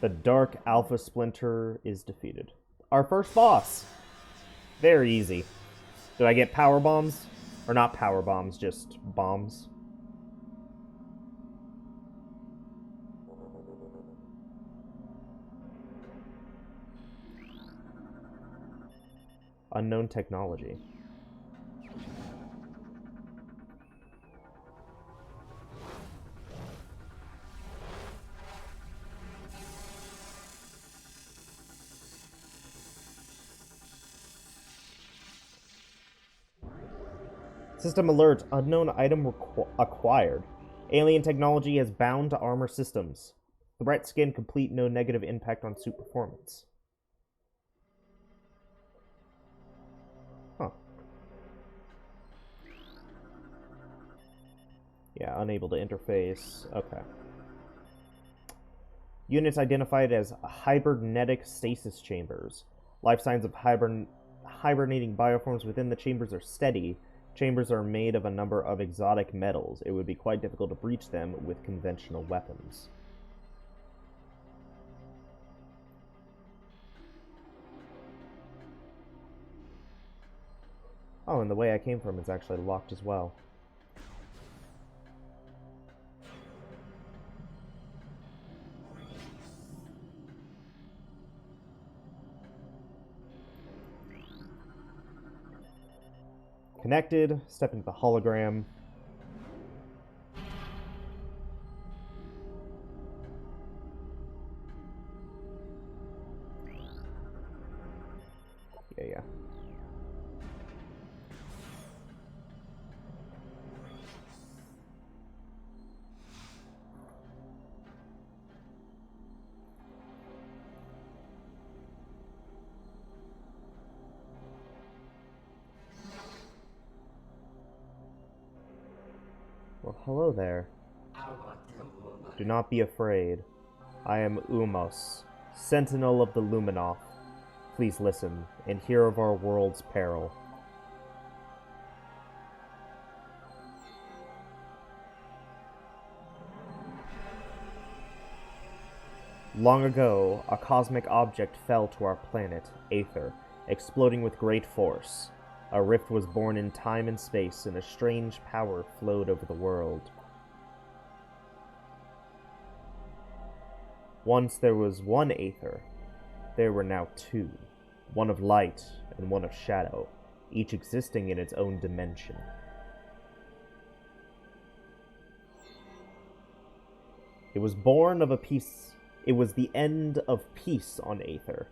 S1: The Dark Alpha Splinter is defeated. Our first boss. Very easy. Do I get power bombs? Or not power bombs, just bombs. Unknown technology. System alert. Unknown item acquired. Alien technology has bound to armor systems. Threat skin complete. No negative impact on suit performance. Huh. Yeah, unable to interface. Okay. Units identified as hybridic stasis chambers. Life signs of hibernating bioforms within the chambers are steady. Chambers are made of a number of exotic metals. It would be quite difficult to breach them with conventional weapons. Oh, and the way I came from is actually locked as well. Connected. Step into the hologram. Yeah. Well, hello there. Do not be afraid. I am Umos, Sentinel of the Luminoth. Please listen and hear of our world's peril. Long ago, a cosmic object fell to our planet, Aether, exploding with great force. A rift was born in time and space, and a strange power flowed over the world. Once there was one Aether. There were now two, one of light and one of shadow, each existing in its own dimension. It was born of a peace. It was the end of peace on Aether,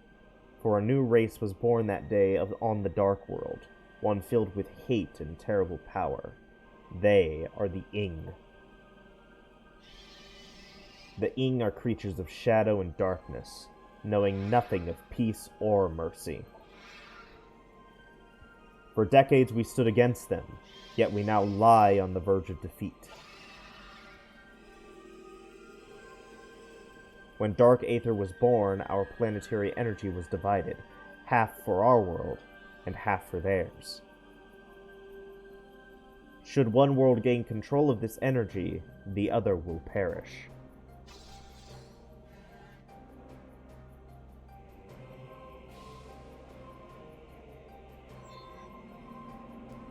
S1: for a new race was born that day on the Dark World, one filled with hate and terrible power. They are the Ing. The Ing are creatures of shadow and darkness, knowing nothing of peace or mercy. For decades we stood against them, yet we now lie on the verge of defeat. When Dark Aether was born, our planetary energy was divided, half for our world and half for theirs. Should one world gain control of this energy, the other will perish.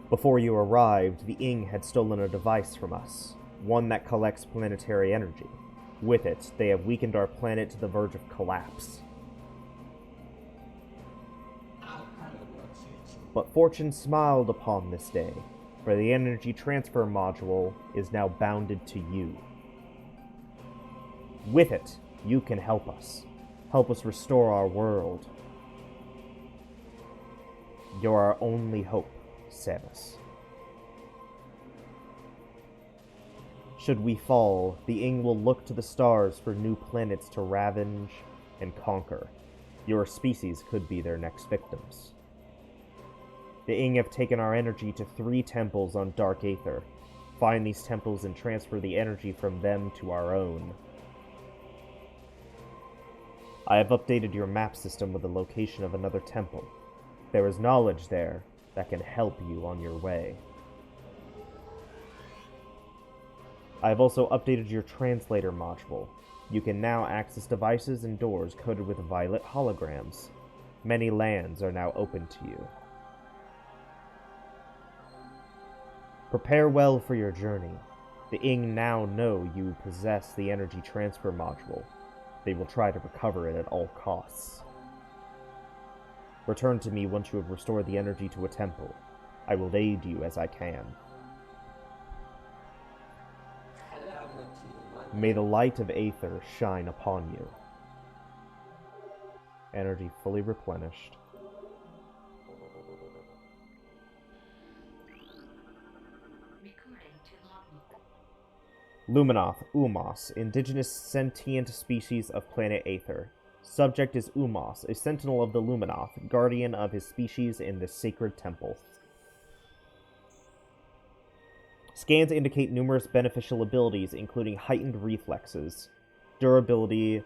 S1: Before you arrived, the Ing had stolen a device from us, one that collects planetary energy. With it, they have weakened our planet to the verge of collapse. But fortune smiled upon this day, for the energy transfer module is now bounded to you. With it, you can help us. Help us restore our world. You're our only hope, Samus. Should we fall, the Ing will look to the stars for new planets to ravage and conquer. Your species could be their next victims. The Ing have taken our energy to 3 temples on Dark Aether. Find these temples and transfer the energy from them to our own. I have updated your map system with the location of another temple. There is knowledge there that can help you on your way. I have also updated your translator module. You can now access devices and doors coated with violet holograms. Many lands are now open to you. Prepare well for your journey. The Ing now know you possess the energy transfer module. They will try to recover it at all costs. Return to me once you have restored the energy to a temple. I will aid you as I can. May the light of Aether shine upon you. Energy fully replenished. Luminoth, Umos, indigenous sentient species of planet Aether. Subject is Umos, a sentinel of the Luminoth, guardian of his species in the sacred temple. Scans indicate numerous beneficial abilities, including heightened reflexes, durability,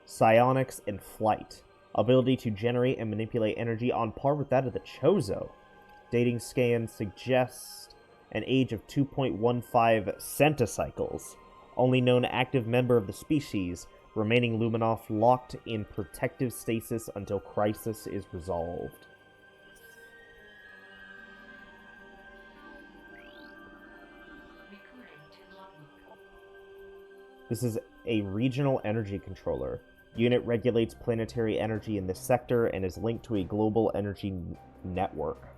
S1: psionics, and flight. Ability to generate and manipulate energy on par with that of the Chozo. Dating scans suggest an age of 2.15 centicycles. Only known active member of the species, remaining Luminoth locked in protective stasis until crisis is resolved. This is a regional energy controller. Unit regulates planetary energy in this sector and is linked to a global energy network.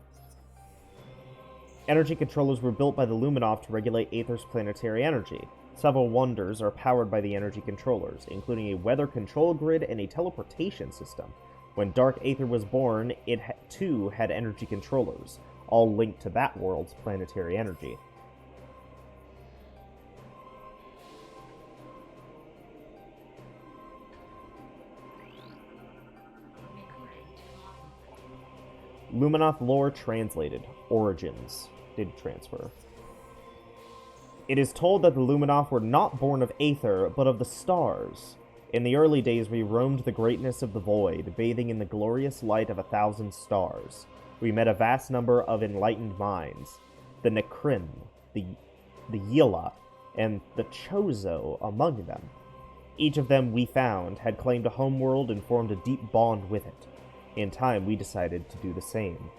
S1: Energy controllers were built by the Luminoth to regulate Aether's planetary energy. Several wonders are powered by the energy controllers, including a weather control grid and a teleportation system. When Dark Aether was born, it too had energy controllers, all linked to that world's planetary energy. Luminoth lore translated. Origins. Did transfer. It is told that the Luminoth were not born of Aether, but of the stars. In the early days, we roamed the greatness of the void, bathing in the glorious light of 1,000 stars. We met a vast number of enlightened minds. The Nekrim, the Yila, and the Chozo among them. Each of them, we found, had claimed a homeworld and formed a deep bond with it. In time, we decided to do the same.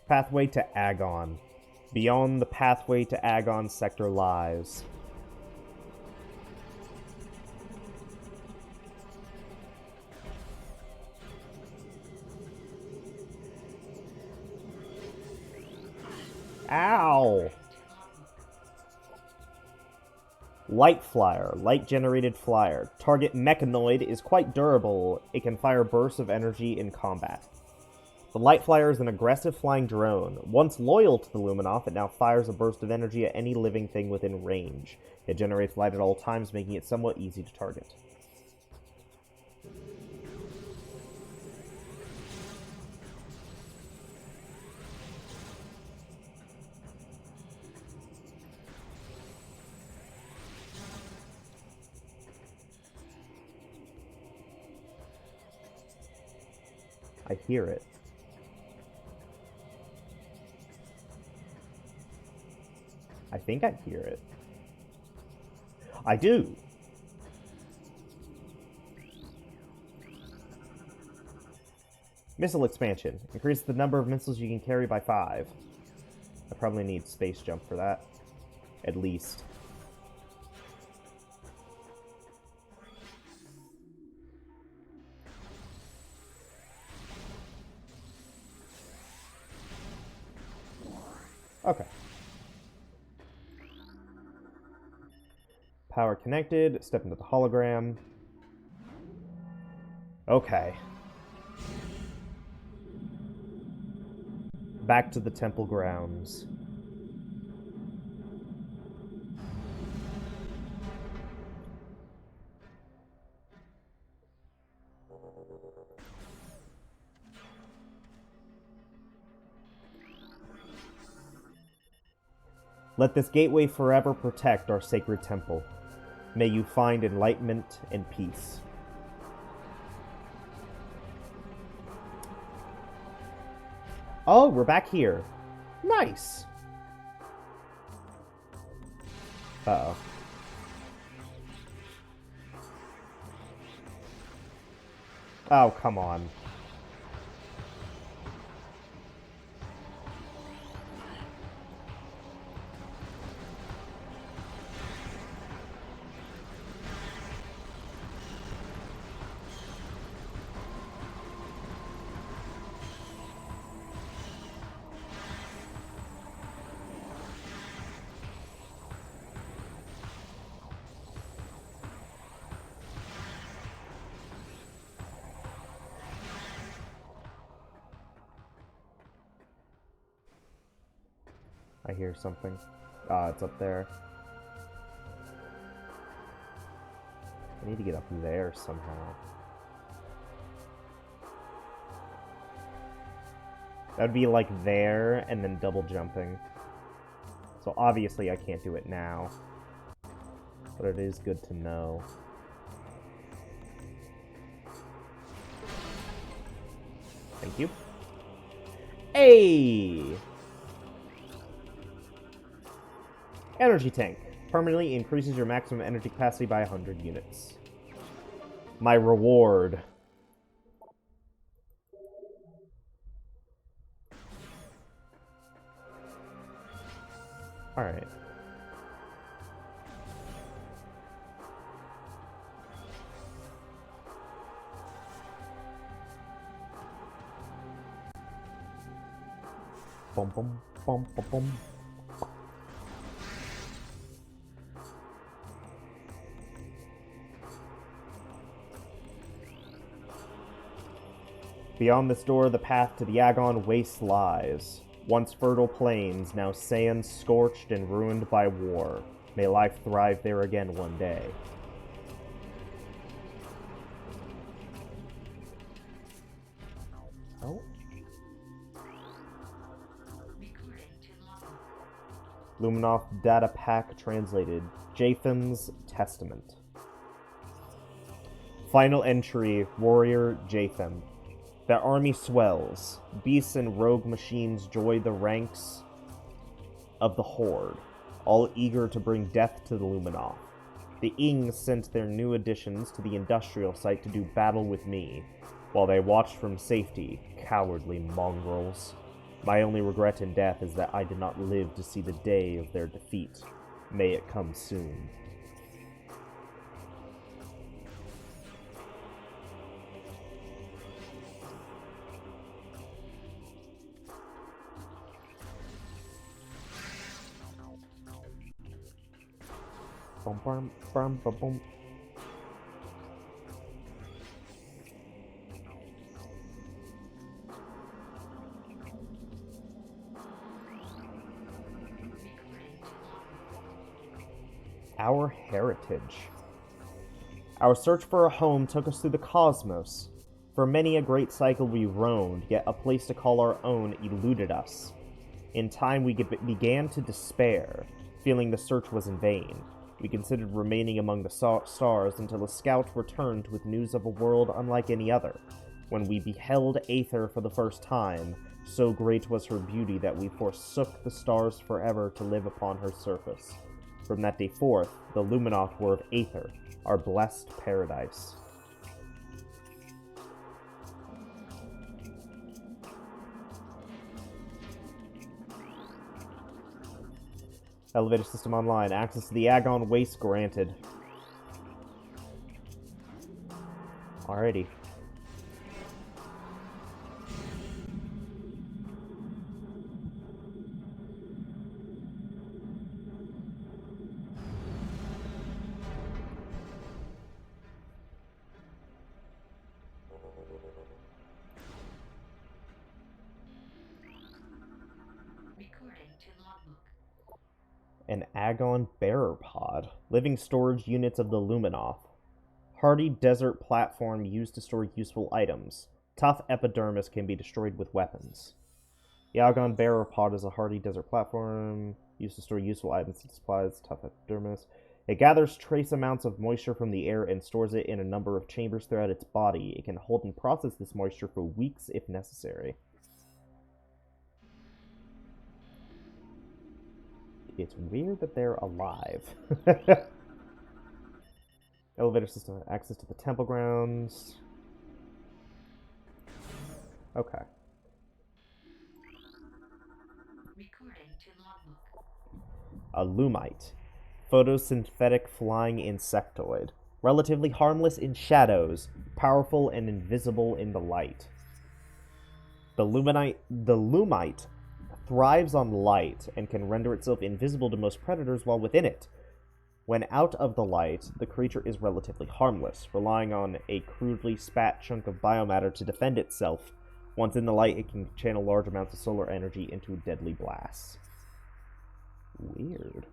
S1: Pathway to Agon. Beyond the pathway to Agon sector lies. Ow! Light Flyer. Light-generated flyer. Target mechanoid is quite durable. It can fire bursts of energy in combat. The Light Flyer is an aggressive flying drone. Once loyal to the Luminoth, it now fires a burst of energy at any living thing within range. It generates light at all times, making it somewhat easy to target. I hear it. I think I hear it. I do! Missile expansion. Increase the number of missiles you can carry by 5. I probably need space jump for that. At least. Okay. Power connected. Step into the hologram. Okay. Back to the temple grounds. Let this gateway forever protect our sacred temple. May you find enlightenment and peace. Oh, we're back here. Nice. Uh-oh. Oh, come on. I hear something. Ah, it's up there. I need to get up there somehow. That would be like there and then double jumping. So obviously I can't do it now. But it is good to know. Thank you. Hey! Energy tank. Permanently increases your maximum energy capacity by 100 units. My reward. Alright. Bum bum bum bum bum. Beyond this door, the path to the Agon Waste lies. Once fertile plains, now sands scorched and ruined by war. May life thrive there again one day. Oh. Luminoff Data Pack translated. Jathan's Testament. Final entry, Warrior Jathan. Their army swells. Beasts and rogue machines join the ranks of the Horde, all eager to bring death to the Luminoff. The Ing sent their new additions to the industrial site to do battle with me, while they watched from safety, cowardly mongrels. My only regret in death is that I did not live to see the day of their defeat. May it come soon. Bum, bum, bum, bum, bum. Our heritage. Our search for a home took us through the cosmos. For many a great cycle we roamed, yet a place to call our own eluded us. In time we began to despair, feeling the search was in vain. We considered remaining among the stars until a scout returned with news of a world unlike any other. When we beheld Aether for the first time, so great was her beauty that we forsook the stars forever to live upon her surface. From that day forth, the Luminoff were of Aether, our blessed paradise. Elevator system online. Access to the Agon Waste granted. Alrighty. An Agon Bearer Pod. Living storage units of the Luminoff. Hardy desert platform used to store useful items. Tough epidermis can be destroyed with weapons. The Agon Bearer Pod is a hardy desert platform. Used to store useful items and supplies, tough epidermis. It gathers trace amounts of moisture from the air and stores it in a number of chambers throughout its body. It can hold and process this moisture for weeks if necessary. It's weird that they're alive. Elevator system, access to the temple grounds. Okay.
S2: Recording to logbook.
S1: A lumite. Photosynthetic flying insectoid. Relatively harmless in shadows, powerful and invisible in the light. The lumite thrives on light and can render itself invisible to most predators while within it. When out of the light, the creature is relatively harmless, relying on a crudely spat chunk of biomatter to defend itself. Once in the light, it can channel large amounts of solar energy into deadly blasts. Weird.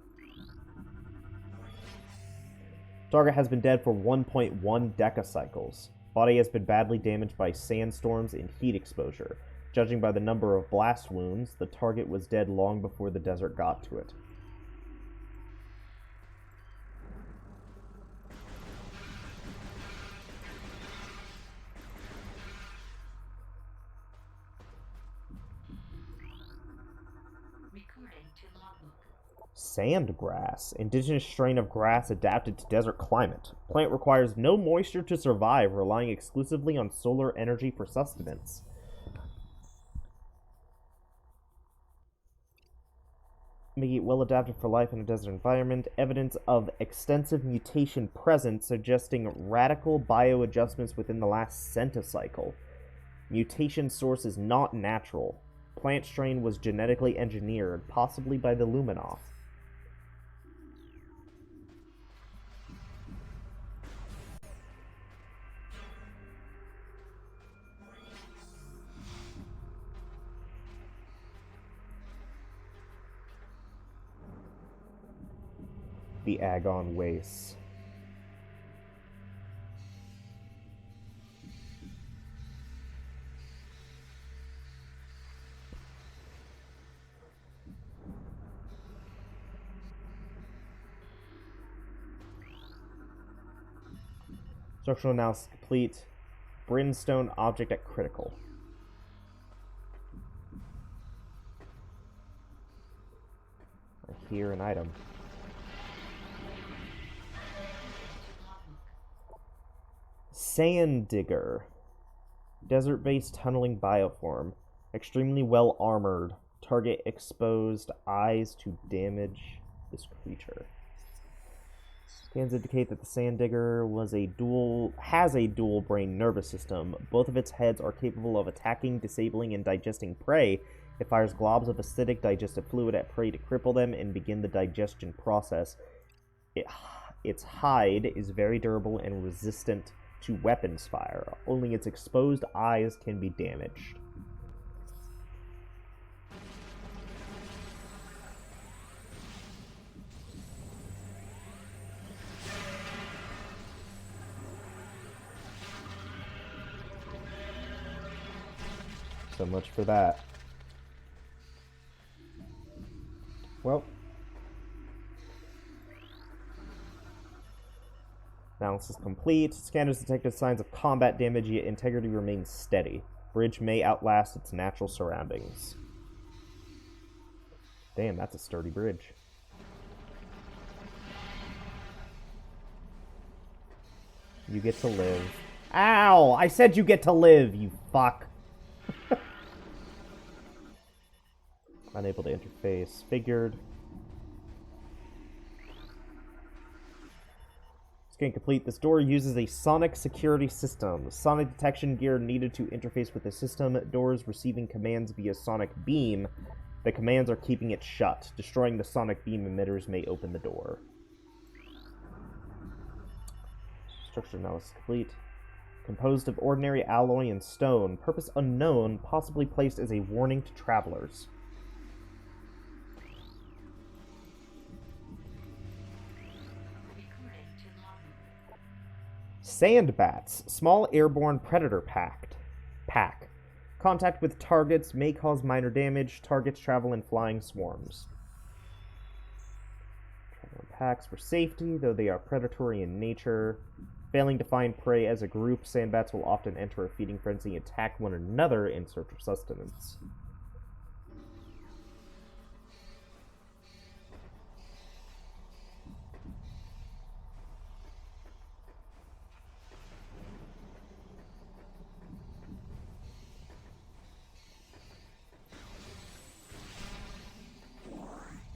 S1: Target has been dead for 1.1 decacycles. Body has been badly damaged by sandstorms and heat exposure. Judging by the number of blast wounds, the target was dead long before the desert got to it.
S2: Recording to logbook.
S1: Sandgrass. Indigenous strain of grass adapted to desert climate. Plant requires no moisture to survive, relying exclusively on solar energy for sustenance. Making it well adapted for life in a desert environment. Evidence of extensive mutation present, suggesting radical bioadjustments within the last centicycle. Mutation source is not natural. Plant strain was genetically engineered, possibly by the Luminoth. The Agon Wastes. Structural analysis complete. Brimstone object at critical. I hear an item. Sand Digger. Desert-based tunneling bioform. Extremely well armored. Target exposed eyes to damage this creature. Scans indicate that the Sand Digger has a dual brain nervous system. Both of its heads are capable of attacking, disabling, and digesting prey. It fires globs of acidic digestive fluid at prey to cripple them and begin the digestion process. Its hide is very durable and resistant to weapons fire. Only its exposed eyes can be damaged. So much for that. Well. Analysis complete. Scanners detected signs of combat damage, yet integrity remains steady. Bridge may outlast its natural surroundings. Damn, that's a sturdy bridge. You get to live. Ow! I said you get to live, you fuck! Unable to interface. Figured. Scan complete. This door uses a sonic security system. Sonic detection gear needed to interface with the system. Doors receiving commands via sonic beam. The commands are keeping it shut. Destroying the sonic beam emitters may open the door. Structure analysis complete. Composed of ordinary alloy and stone. Purpose unknown. Possibly placed as a warning to travelers. Sand bats, small airborne predator pack. Contact with targets may cause minor damage. Targets travel in flying swarms. packs for safety, though they are predatory in nature. Failing to find prey as a group, sandbats will often enter a feeding frenzy and attack one another in search of sustenance.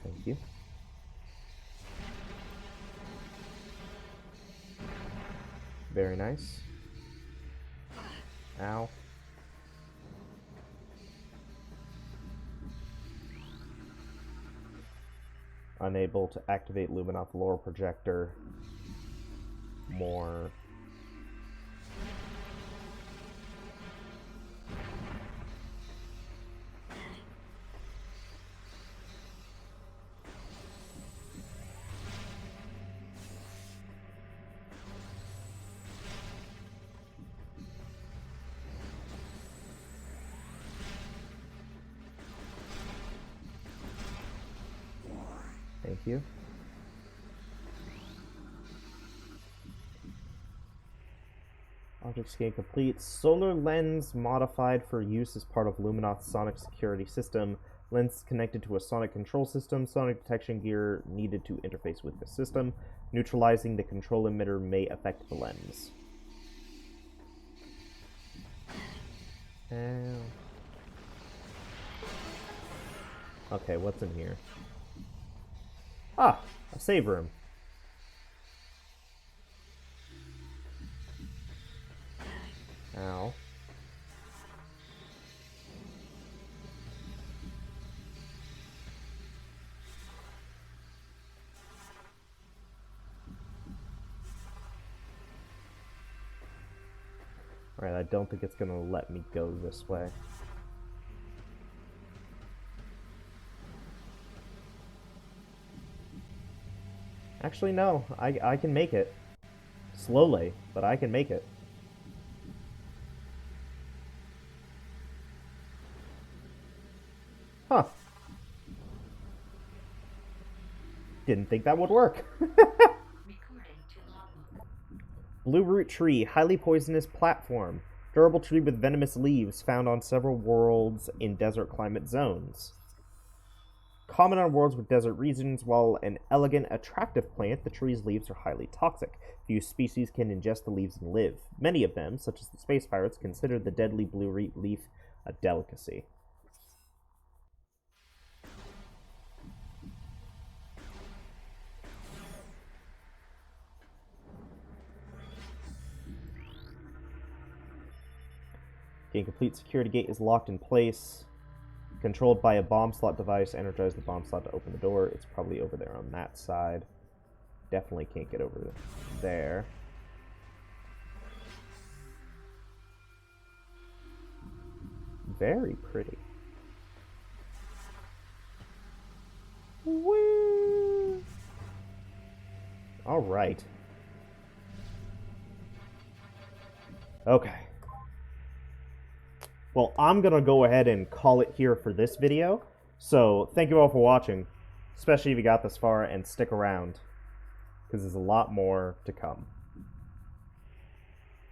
S1: Thank you. Very nice. Ow. Unable to activate Luminoth Lore Projector. More. Thank you. Object scan complete. Solar lens modified for use as part of Luminoth's sonic security system. Lens connected to a sonic control system. Sonic detection gear needed to interface with the system. Neutralizing the control emitter may affect the lens. Ow. Okay, what's in here? Ah, a save room. Ow. Alright, I don't think it's gonna let me go this way. Actually, no. I can make it. Slowly, but I can make it. Huh. Didn't think that would work. Blue root tree, highly poisonous platform. Durable tree with venomous leaves, found on several worlds in desert climate zones. Common on worlds with desert regions, while an elegant, attractive plant, the tree's leaves are highly toxic. Few species can ingest the leaves and live. Many of them, such as the space pirates, consider the deadly blue root leaf a delicacy. Gain complete security gate is locked in place. Controlled by a bomb slot device. Energize the bomb slot to open the door. It's probably over there on that side. Definitely can't get over there. Very pretty. Woo! Alright. Okay. Well, I'm going to go ahead and call it here for this video. So, thank you all for watching, especially if you got this far, and stick around, because there's a lot more to come.